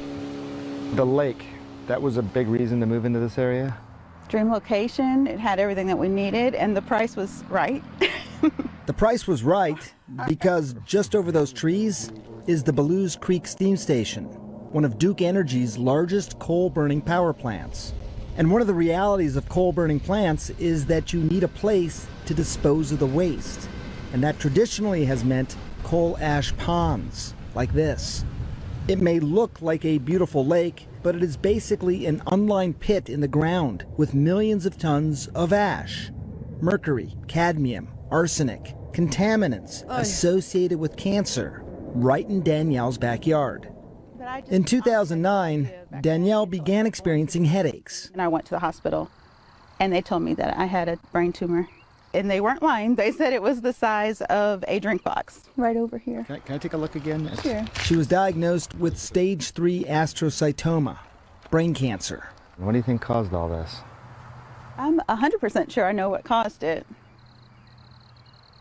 The lake, that was a big reason to move into this area? Dream location, it had everything that we needed, and the price was right. The price was right because just over those trees is the Ballew's Creek Steam Station, one of Duke Energy's largest coal-burning power plants. And one of the realities of coal-burning plants is that you need a place to dispose of the waste. And that traditionally has meant coal ash ponds, like this. It may look like a beautiful lake, but it is basically an unlined pit in the ground with millions of tons of ash. Mercury, cadmium, arsenic, contaminants associated with cancer, right in Danielle's backyard. In 2009, Danielle began experiencing headaches. And I went to the hospital, and they told me that I had a brain tumor. And they weren't lying. They said it was the size of a drink box right over here. Can I take a look again? Sure. She was diagnosed with stage 3 astrocytoma, brain cancer. What do you think caused all this? I'm 100% sure I know what caused it.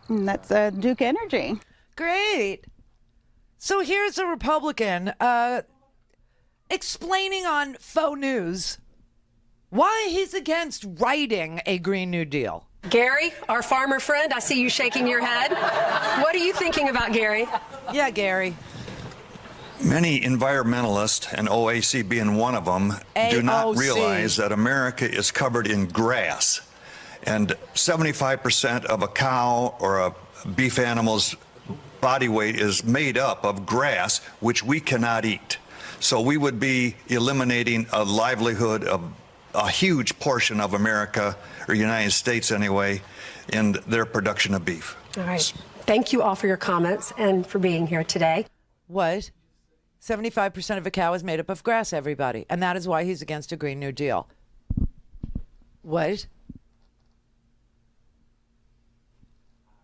And that's Duke Energy. Great. So here's a Republican explaining on faux news why he's against writing a Green New Deal. Gary, our farmer friend, I see you shaking your head. What are you thinking about, Gary? Yeah, Gary. Many environmentalists, and OAC being one of them, do not realize that America is covered in grass. And 75% of a cow or a beef animal's body weight is made up of grass, which we cannot eat. So we would be eliminating a livelihood of a huge portion of America, or United States anyway, in their production of beef. All right. Thank you all for your comments and for being here today. What? 75% of a cow is made up of grass, everybody. And that is why he's against a Green New Deal. What?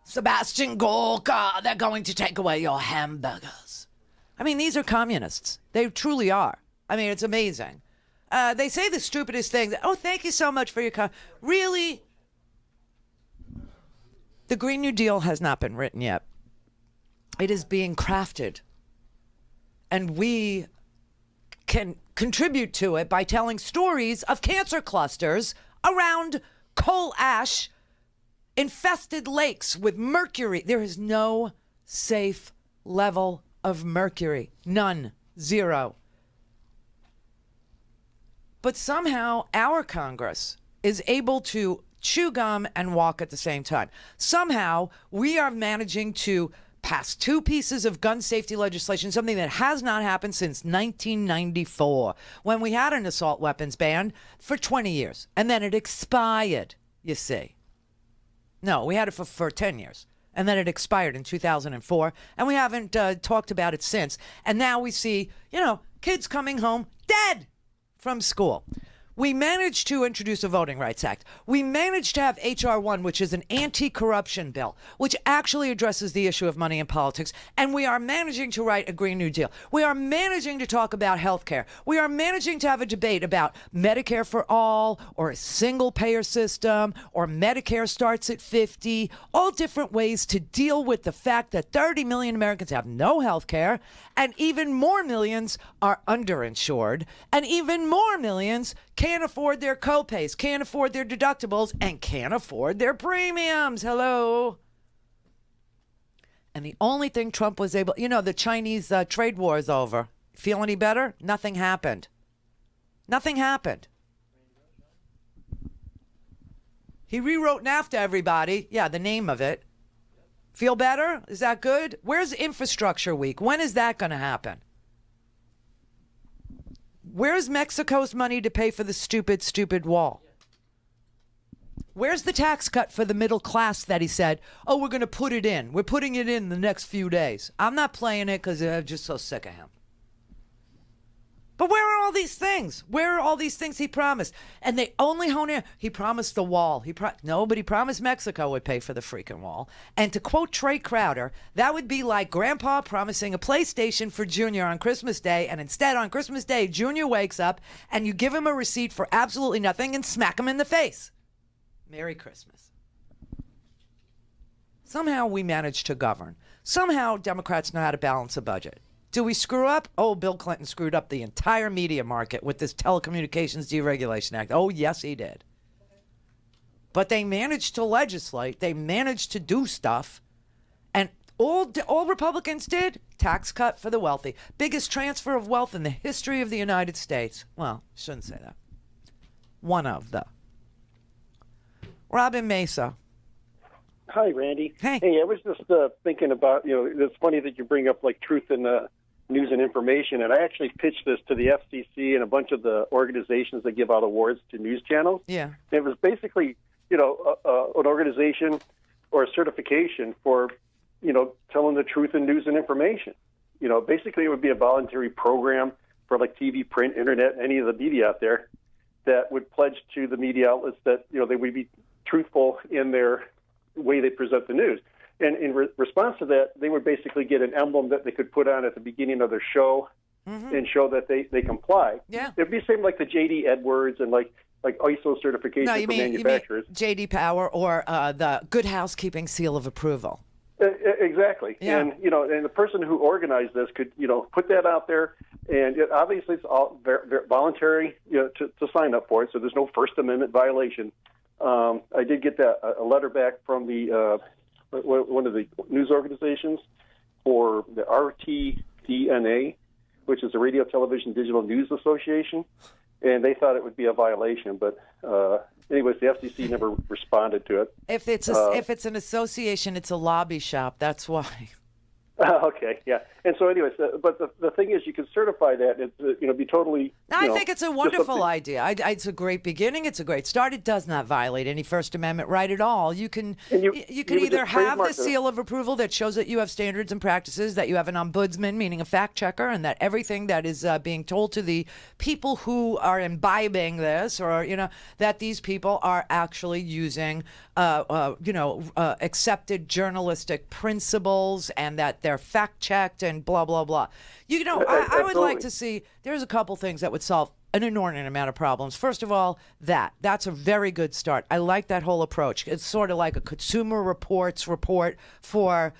Sebastian Gorka, they're going to take away your hamburgers. I mean, these are communists. They truly are. I mean, it's amazing. They say the stupidest things. Oh, thank you so much for your really? The Green New Deal has not been written yet. It is being crafted And we can contribute to it by telling stories of cancer clusters around coal ash infested lakes with mercury. There is no safe level of mercury. None. Zero. But somehow our Congress is able to chew gum and walk at the same time. Somehow we are managing to pass 2 pieces of gun safety legislation, something that has not happened since 1994, when we had an assault weapons ban for 20 years. And then it expired, you see. No, we had it for 10 years. And then it expired in 2004. And we haven't talked about it since. And now we see, kids coming home dead from school. We managed to introduce a Voting Rights Act. We managed to have H.R. 1, which is an anti-corruption bill, which actually addresses the issue of money in politics. And we are managing to write a Green New Deal. We are managing to talk about health care. We are managing to have a debate about Medicare for all, or a single-payer system, or Medicare starts at 50, all different ways to deal with the fact that 30 million Americans have no health care, and even more millions are underinsured, and even more millions can't afford their copays, can't afford their deductibles, and can't afford their premiums. Hello. And the only thing Trump was able, the Chinese trade war is over. Feel any better? Nothing happened. Nothing happened. He rewrote NAFTA, everybody. Yeah, the name of it. Feel better? Is that good? Where's Infrastructure Week? When is that going to happen? Where's Mexico's money to pay for the stupid wall? Where's the tax cut for the middle class that he said, we're going to put it in. We're putting it in the next few days. I'm not playing it because I'm just so sick of him. But where are all these things? Where are all these things he promised? And they only hone in. He promised the wall. Nobody promised Mexico would pay for the freaking wall. And to quote Trey Crowder, that would be like Grandpa promising a PlayStation for Junior on Christmas Day, and instead on Christmas Day, Junior wakes up and you give him a receipt for absolutely nothing and smack him in the face. Merry Christmas. Somehow we managed to govern. Somehow Democrats know how to balance a budget. Do we screw up? Oh, Bill Clinton screwed up the entire media market with this Telecommunications Deregulation Act. Oh, yes, he did. But they managed to legislate. They managed to do stuff. And all Republicans did, tax cut for the wealthy. Biggest transfer of wealth in the history of the United States. Well, shouldn't say that. One of the. Robin Mesa. Hi, Randy. Hey, I was just thinking about, it's funny that you bring up like truth and news and information, and I actually pitched this to the FCC and a bunch of the organizations that give out awards to news channels. Yeah. It was basically, an organization or a certification for, telling the truth in news and information. Basically it would be a voluntary program for like TV, print, internet, any of the media out there that would pledge to the media outlets that, they would be truthful in their way they present the news. And in response to that, they would basically get an emblem that they could put on at the beginning of their show and show that they comply. Yeah. It'd be the same like the J.D. Edwards and like ISO certification for manufacturers. You mean J.D. Power or the Good Housekeeping Seal of Approval. Exactly. Yeah. And, and the person who organized this could, put that out there. And obviously it's all voluntary, to sign up for it. So there's no First Amendment violation. I did get a letter back from the one of the news organizations for the RTDNA, which is the Radio Television Digital News Association, and they thought it would be a violation. But anyways, the FCC never responded to it. If it's an association, it's a lobby shop. That's why. Okay, yeah. And so anyways, but the thing is, you can certify that. It's, be totally... I think it's a wonderful idea. It's a great beginning. It's a great start. It does not violate any First Amendment right at all. You can either have the seal of approval that shows that you have standards and practices, that you have an ombudsman, meaning a fact checker, and that everything that is being told to the people who are imbibing this, or, that these people are actually using, accepted journalistic principles, and that they're fact checked and blah, blah, blah. I would like to see, there's a couple things that would solve an inordinate amount of problems. First of all, that's a very good start. I like that whole approach. It's sort of like a Consumer Reports report for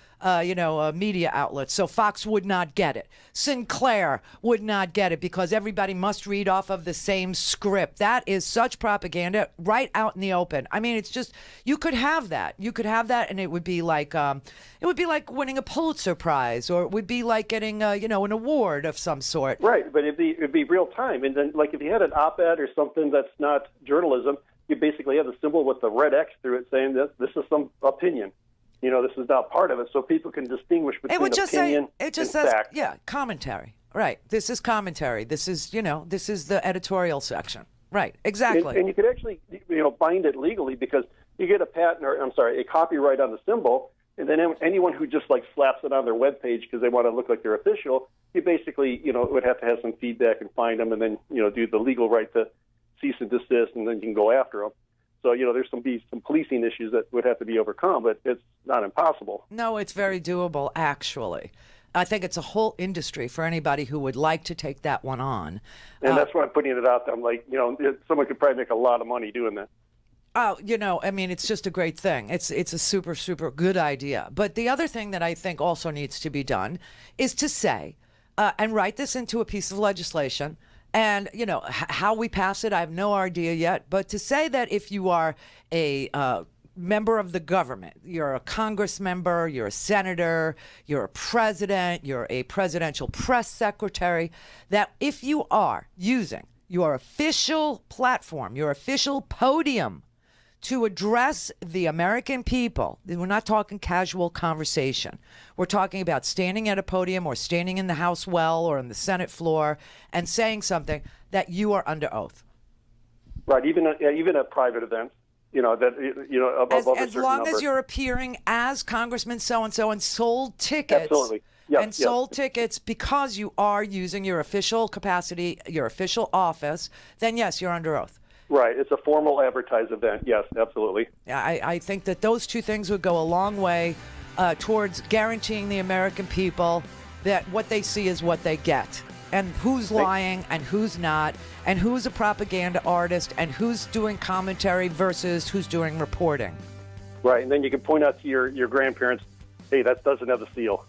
media outlets. So Fox would not get it. Sinclair would not get it because everybody must read off of the same script. That is such propaganda right out in the open. I mean, it's just, you could have that. You could have that, and it would be like winning a Pulitzer Prize, or it would be like getting an award of some sort. Right, but it'd be real time. And then, like, if you had an op-ed or something that's not journalism, you basically have the symbol with the red X through it saying that this is some opinion. This is not part of it, so people can distinguish between opinion and fact. Yeah, commentary. Right. This is commentary. This is the editorial section. Right. Exactly. And you could actually, bind it legally, because you get a patent, or a copyright on the symbol, and then anyone who just slaps it on their webpage because they want to look like they're official, you basically, would have to have some feedback and find them, and then, do the legal right to cease and desist, and then you can go after them. So, there's some policing issues that would have to be overcome, but it's not impossible. No, it's very doable, actually. I think it's a whole industry for anybody who would like to take that one on. And that's why I'm putting it out there. I'm like, someone could probably make a lot of money doing that. Oh, it's just a great thing. It's a super, super good idea. But the other thing that I think also needs to be done is to say, and write this into a piece of legislation. And, how we pass it, I have no idea yet. But to say that if you are a member of the government, you're a Congress member, you're a senator, you're a president, you're a presidential press secretary, that if you are using your official platform, your official podium to address the American people, we're not talking casual conversation. We're talking about standing at a podium or standing in the House well or on the Senate floor and saying something, that you are under oath. Right, even at private events, above as long as you're appearing as Congressman so-and-so and sold tickets. Absolutely. Yep, sold tickets because you are using your official capacity, your official office, then yes, you're under oath. Right. It's a formal advertised event. Yes, absolutely. I think that those two things would go a long way towards guaranteeing the American people that what they see is what they get, and who's lying and who's not, and who's a propaganda artist and who's doing commentary versus who's doing reporting. Right. And then you can point out to your grandparents, hey, that doesn't have the seal.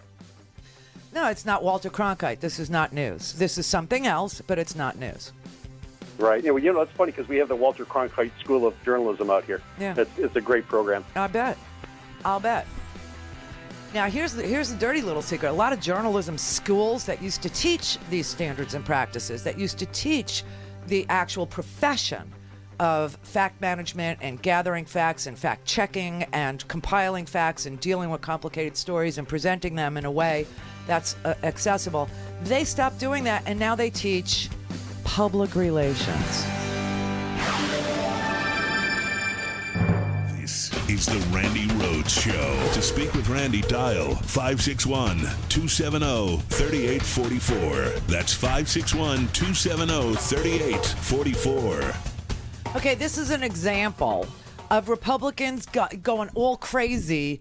No, it's not Walter Cronkite. This is not news. This is something else, but it's not news. Right. It's funny because we have the Walter Cronkite School of Journalism out here. Yeah. It's a great program. I'll bet. Now, here's the dirty little secret. A lot of journalism schools that used to teach these standards and practices, that used to teach the actual profession of fact management and gathering facts and fact checking and compiling facts and dealing with complicated stories and presenting them in a way that's accessible. They stopped doing that, and now they teach public relations. This is the Randi Rhodes Show. To speak with Randi, dial 561-270-3844. That's 561-270-3844. Okay, this is an example of Republicans going all crazy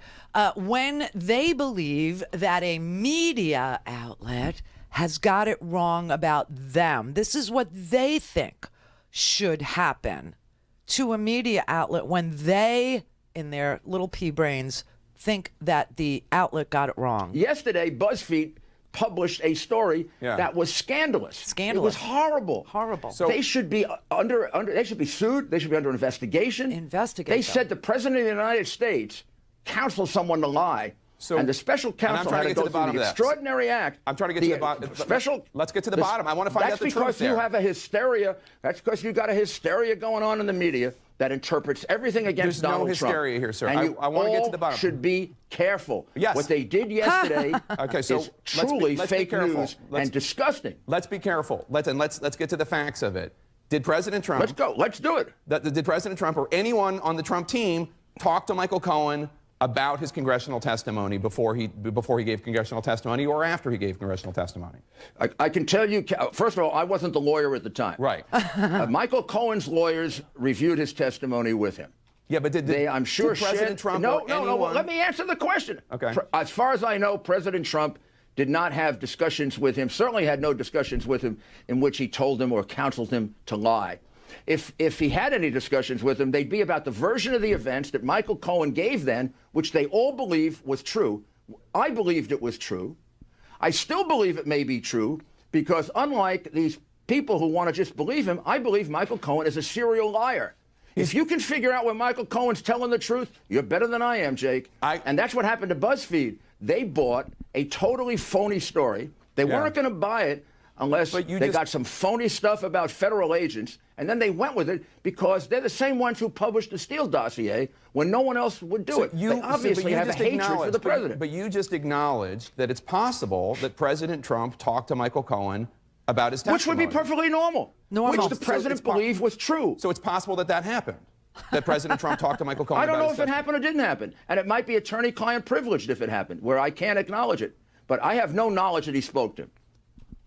when they believe that a media outlet has got it wrong about them. This is what they think should happen to a media outlet when they, in their little pea brains, think that the outlet got it wrong. Yesterday, BuzzFeed published a story that was scandalous. It was horrible. So they should be they should be sued. They should be under investigation. They said the President of the United States counseled someone to lie. And the special counsel had to go through the extraordinary act. I'm trying to get to the bottom. Let's get to the bottom. I want to find out the truth there. That's because you have a hysteria. That's because you got a hysteria going on in the media that interprets everything against Donald Trump. There's no hysteria here, sir. And I want to get to the bottom. Should be careful. Yes. What they did yesterday is truly fake news and disgusting. Let's be careful. Let's get to the facts of it. Did President Trump? Let's go. Let's do it. Did President Trump or anyone on the Trump team talk to Michael Cohen about his congressional testimony before he gave congressional testimony or after he gave congressional testimony? I can tell you, first of all, I wasn't the lawyer at the time. Right. Michael Cohen's lawyers reviewed his testimony with him. Yeah, but did President Trump No, let me answer the question. Okay. As far as I know, President Trump did not have discussions with him, certainly had no discussions with him in which he told him or counseled him to lie. If he had any discussions with him, they'd be about the version of the events that Michael Cohen gave then, which they all believe was true. I believed it was true. I still believe it may be true because unlike these people who want to just believe him, I believe Michael Cohen is a serial liar. If you can figure out when Michael Cohen's telling the truth, you're better than I am, Jake. And that's what happened to BuzzFeed. They bought a totally phony story. They weren't going to buy it unless they got some phony stuff about federal agents, and then they went with it because they're the same ones who published the Steele dossier when no one else would do it. They obviously have a hatred for the president. But you just acknowledged that it's possible that President Trump talked to Michael Cohen about his testimony. Which would be perfectly normal. Which the president believed was true. So it's possible that that happened, that President Trump talked to Michael Cohen I don't about know his if it happened or didn't happen. And it might be attorney-client privileged if it happened, where I can't acknowledge it. But I have no knowledge that he spoke to him.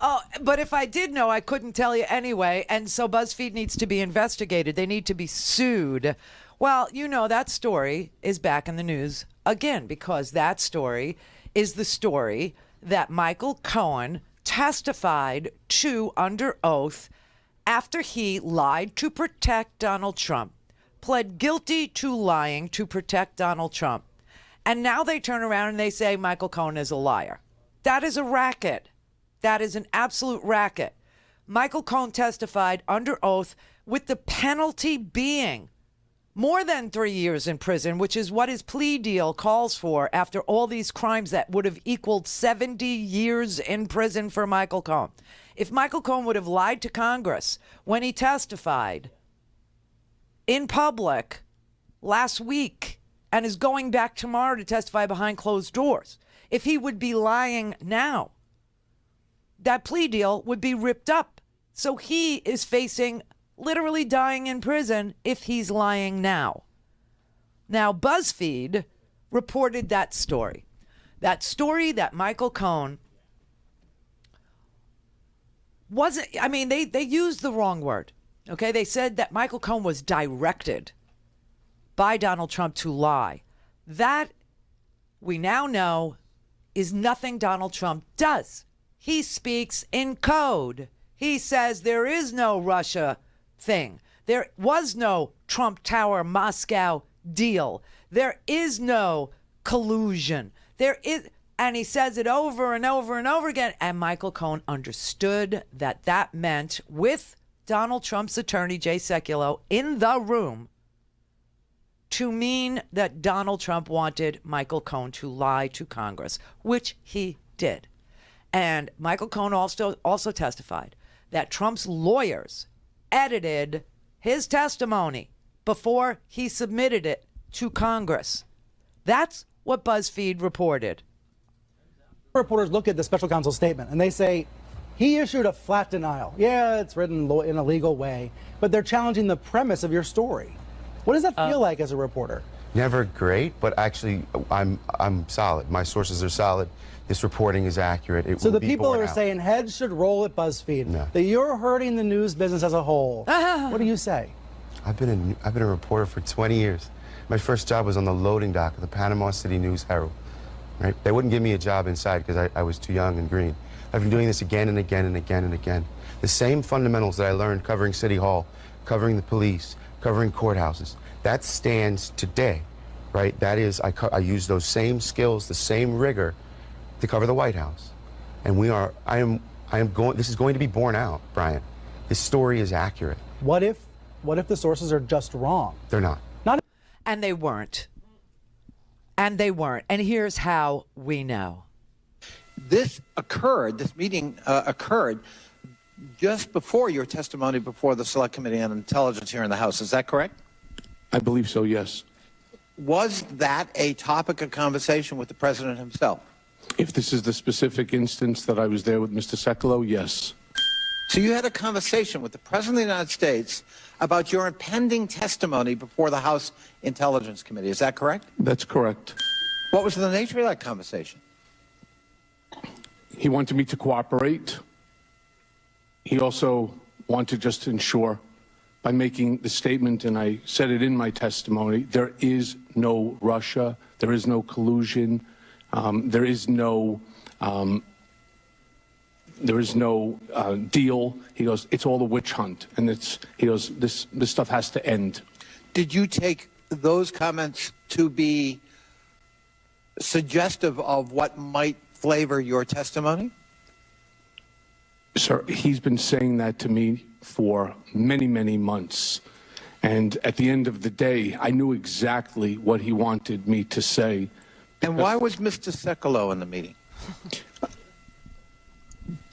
Oh, but if I did know, I couldn't tell you anyway. And so BuzzFeed needs to be investigated. They need to be sued. Well, you know, that story is back in the news again, because that story is the story that Michael Cohen testified to under oath after he lied to protect Donald Trump, pled guilty to lying to protect Donald Trump. And now they turn around and they say Michael Cohen is a liar. That is a racket. That is an absolute racket. Michael Cohen testified under oath with the penalty being more than 3 years in prison, which is what his plea deal calls for after all these crimes that would have equaled 70 years in prison for Michael Cohen. If Michael Cohen would have lied to Congress when he testified in public last week and is going back tomorrow to testify behind closed doors, if he would be lying now, that plea deal would be ripped up. So he is facing literally dying in prison if he's lying now. Now, BuzzFeed reported that story that Michael Cohen wasn't, I mean, they used the wrong word. Okay, they said that Michael Cohen was directed by Donald Trump to lie. That, we now know, is nothing Donald Trump does. He speaks in code. He says there is no Russia thing. There was no Trump Tower Moscow deal. There is no collusion. There is, and he says it over and over and over again. And Michael Cohen understood that that meant, with Donald Trump's attorney, Jay Sekulow, in the room, to mean that Donald Trump wanted Michael Cohen to lie to Congress, which he did. And Michael Cohen also testified that Trump's lawyers edited his testimony before he submitted it to Congress. That's what BuzzFeed reported. Reporters look at the special counsel's statement and they say he issued a flat denial. Yeah, it's written in a legal way, but they're challenging the premise of your story. What does that feel like as a reporter? Never great, but actually I'm solid. My sources are solid. This reporting is accurate. So the people are saying heads should roll at BuzzFeed, that you're hurting the news business as a whole. What do you say? I've been a reporter for 20 years. My first job was on the loading dock of the Panama City News Herald. Right? They wouldn't give me a job inside because I was too young and green. I've been doing this again and again and again and again. The same fundamentals that I learned covering City Hall, covering the police, covering courthouses, that stands today, right? That is, I use those same skills, the same rigor to cover the White House. And this is going to be borne out, Brian. This story is accurate. What if the sources are just wrong? They're not. And they weren't. And they weren't. And here's how we know. This meeting occurred just before your testimony before the Select Committee on Intelligence here in the House. Is that correct? I believe so, yes. Was that a topic of conversation with the president himself? If this is the specific instance that I was there with Mr. Sekulow, yes. So you had a conversation with the President of the United States about your impending testimony before the House Intelligence Committee. Is that correct? That's correct. What was the nature of that conversation? He wanted me to cooperate. He also wanted just to ensure, by making the statement, and I said it in my testimony, there is no Russia, there is no collusion, there is no there is no deal. He goes, it's all a witch hunt, and he goes, this stuff has to end. Did you take those comments to be suggestive of what might flavor your testimony? Sir, he's been saying that to me for many, many months. And at the end of the day, I knew exactly what he wanted me to say. And why was Mr. Sekulow in the meeting?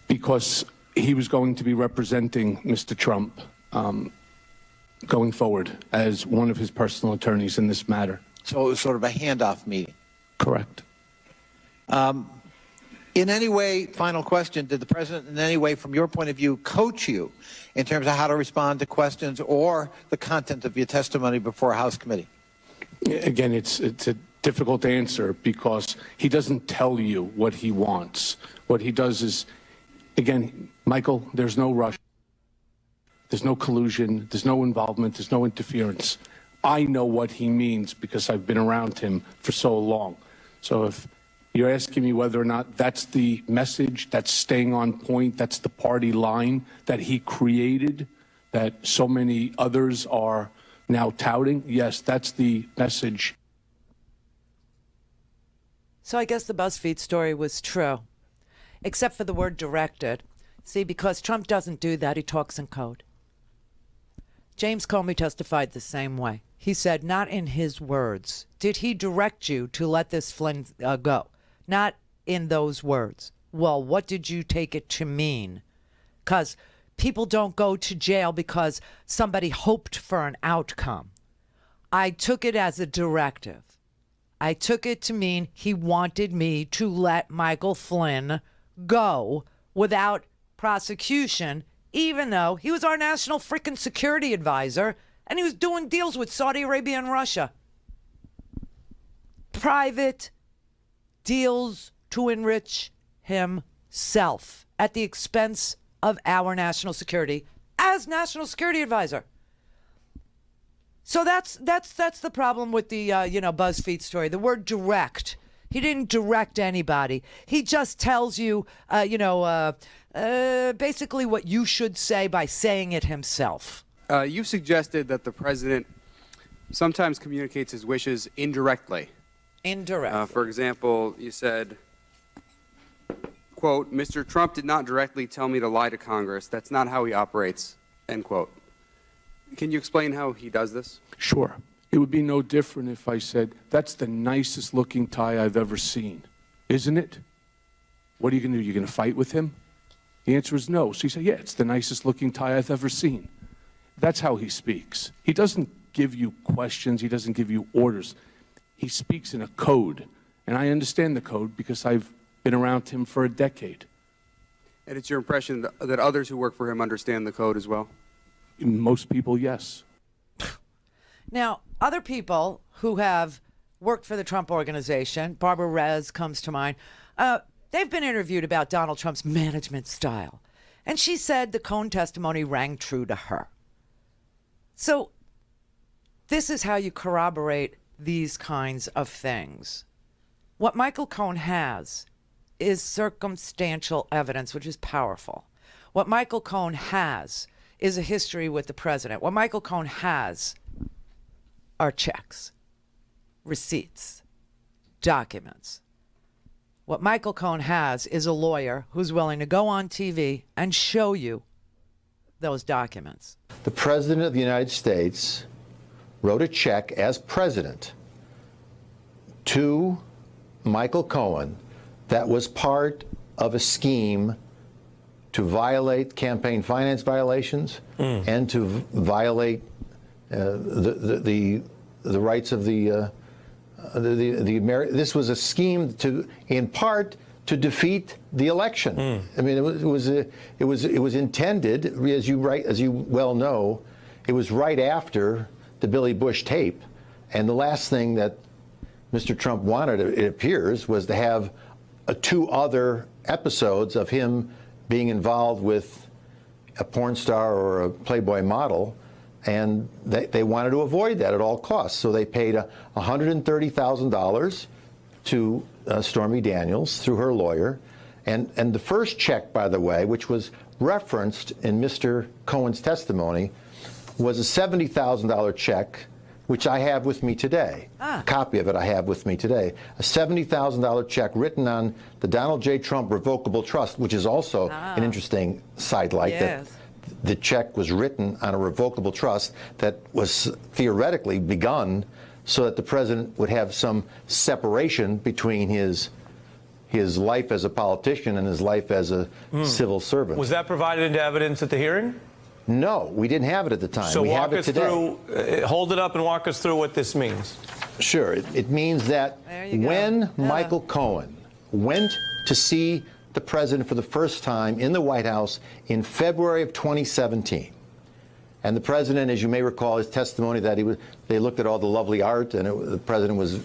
Because he was going to be representing Mr. Trump going forward as one of his personal attorneys in this matter. So it was sort of a handoff meeting. Correct. In any way, final question, did the president in any way, from your point of view, coach you in terms of how to respond to questions or the content of your testimony before a House committee? Again, it's a difficult answer because he doesn't tell you what he wants. What he does is, again, Michael, there's no rush. There's no collusion. There's no involvement. There's no interference. I know what he means because I've been around him for so long. So if you're asking me whether or not that's the message, that's staying on point, that's the party line that he created, that so many others are now touting, yes, that's the message. So I guess the BuzzFeed story was true, except for the word directed. See, because Trump doesn't do that, he talks in code. James Comey testified the same way. He said, not in his words did he direct you to let this Flynn go. Not in those words. Well, what did you take it to mean? Because people don't go to jail because somebody hoped for an outcome. I took it as a directive. I took it to mean he wanted me to let Michael Flynn go without prosecution, even though he was our national freaking security advisor and he was doing deals with Saudi Arabia and Russia. Private deals to enrich himself at the expense of our national security as national security advisor. So that's the problem with the BuzzFeed story. The word direct. He didn't direct anybody. He just tells you basically what you should say by saying it himself. You suggested that the president sometimes communicates his wishes indirectly. Indirectly. For example, you said, quote, Mr. Trump did not directly tell me to lie to Congress. That's not how he operates, end quote. Can you explain how he does this? Sure. It would be no different if I said, that's the nicest looking tie I've ever seen. Isn't it? What are you going to do? You're going to fight with him? The answer is no. So you say, yeah, it's the nicest looking tie I've ever seen. That's how he speaks. He doesn't give you questions. He doesn't give you orders. He speaks in a code. And I understand the code because I've been around him for a decade. And it's your impression that others who work for him understand the code as well? Most people, yes. Now, other people who have worked for the Trump organization, Barbara Rez comes to mind, they've been interviewed about Donald Trump's management style. And she said the Cohen testimony rang true to her. So this is how you corroborate these kinds of things. What Michael Cohen has is circumstantial evidence, which is powerful. What Michael Cohen has is a history with the president. What Michael Cohen has are checks, receipts, documents. What Michael Cohen has is a lawyer who's willing to go on TV and show you those documents. The President of the United States wrote a check as president to Michael Cohen that was part of a scheme to violate campaign finance violations and to violate the rights of the this was a scheme to, in part, to defeat the election. I mean, it was intended, as you well know, it was right after the Billy Bush tape, and the last thing that Mr. Trump wanted, it appears, was to have 2 other episodes of him being involved with a porn star or a Playboy model, and they wanted to avoid that at all costs. So they paid $130,000 to Stormy Daniels through her lawyer, And the first check, by the way, which was referenced in Mr. Cohen's testimony, was a $70,000 check, which I have with me today. A copy of it I have with me today. A $70,000 check written on the Donald J. Trump Revocable Trust, which is also an interesting sidelight. That the check was written on a revocable trust that was theoretically begun so that the president would have some separation between his life as a politician and his life as a civil servant. Was that provided into evidence at the hearing? No, we didn't have it at the time. So we walk have it us today. through, hold it up and walk us through what this means. Sure. It means that when Michael Cohen went to see the president for the first time in the White House in February of 2017, and the president, as you may recall, his testimony that they looked at all the lovely art, and the president was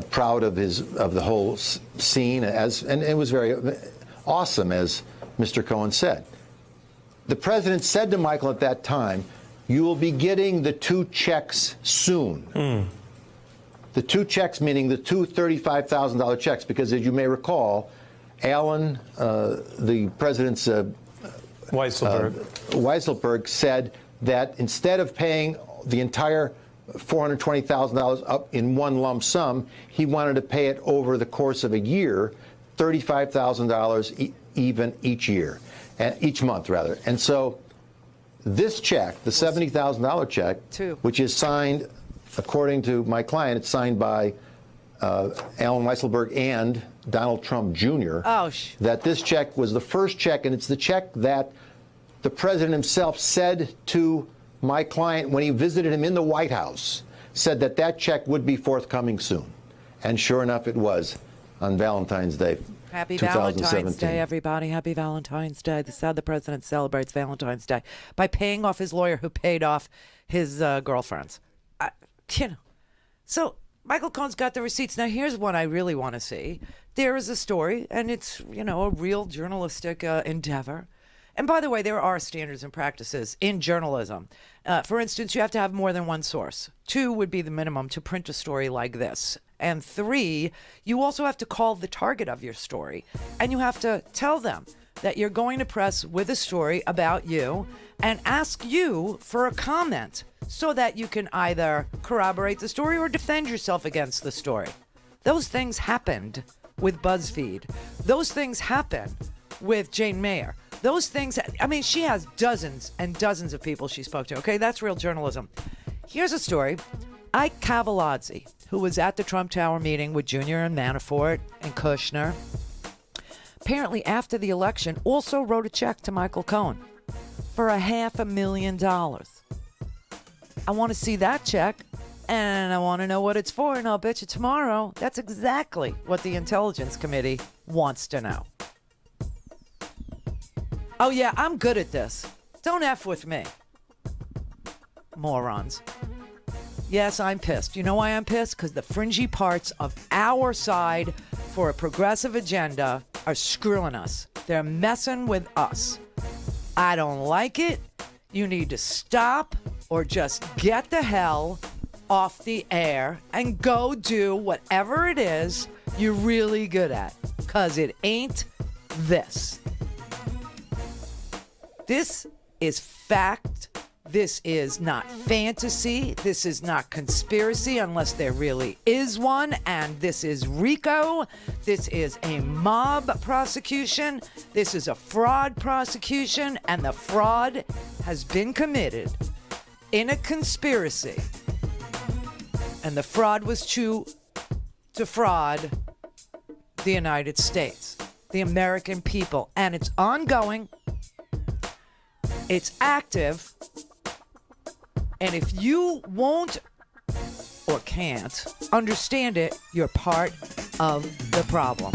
proud of the whole scene, and it was very awesome, as Mr. Cohen said. The president said to Michael at that time, "You will be getting the 2 checks soon." The 2 checks meaning the 2 $35,000 checks, because as you may recall, Alan, the president's Weisselberg said that instead of paying the entire $420,000 up in one lump sum, he wanted to pay it over the course of a year, $35,000 even each year, each month rather. And so this check, the $70,000 check, which is signed, according to my client, it's signed by Alan Weisselberg and Donald Trump Jr., that this check was the first check, and it's the check that the president himself said to my client when he visited him in the White House, said that that check would be forthcoming soon. And sure enough, it was on Valentine's Day, Happy 2017. Valentine's Day, everybody. Happy Valentine's Day. This is how the president celebrates Valentine's Day, by paying off his lawyer who paid off his girlfriends. So Michael Cohen's got the receipts. Now, here's what I really want to see. There is a story, and it's, a real journalistic endeavor. And by the way, there are standards and practices in journalism. For instance, you have to have more than one source. 2 would be the minimum to print a story like this. And 3, you also have to call the target of your story. And you have to tell them that you're going to press with a story about you and ask you for a comment so that you can either corroborate the story or defend yourself against the story. Those things happened with BuzzFeed. Those things happen with Jane Mayer. Those things, she has dozens and dozens of people she spoke to. Okay, that's real journalism. Here's a story. Ike Cavalazzi, who was at the Trump Tower meeting with Jr. and Manafort and Kushner, apparently after the election also wrote a check to Michael Cohen for $500,000. I want to see that check, and I want to know what it's for, and I'll bet you tomorrow that's exactly what the Intelligence Committee wants to know. Oh, yeah, I'm good at this. Don't F with me. Morons. Yes, I'm pissed. You know why I'm pissed? Because the fringy parts of our side for a progressive agenda are screwing us. They're messing with us. I don't like it. You need to stop or just get the hell off the air and go do whatever it is you're really good at. Because it ain't this. This is fact. This is not fantasy. This is not conspiracy unless there really is one. And this is RICO. This is a mob prosecution. This is a fraud prosecution. And the fraud has been committed in a conspiracy. And the fraud was to defraud the United States, the American people. And it's ongoing. It's active, and if you won't or can't understand it, you're part of the problem.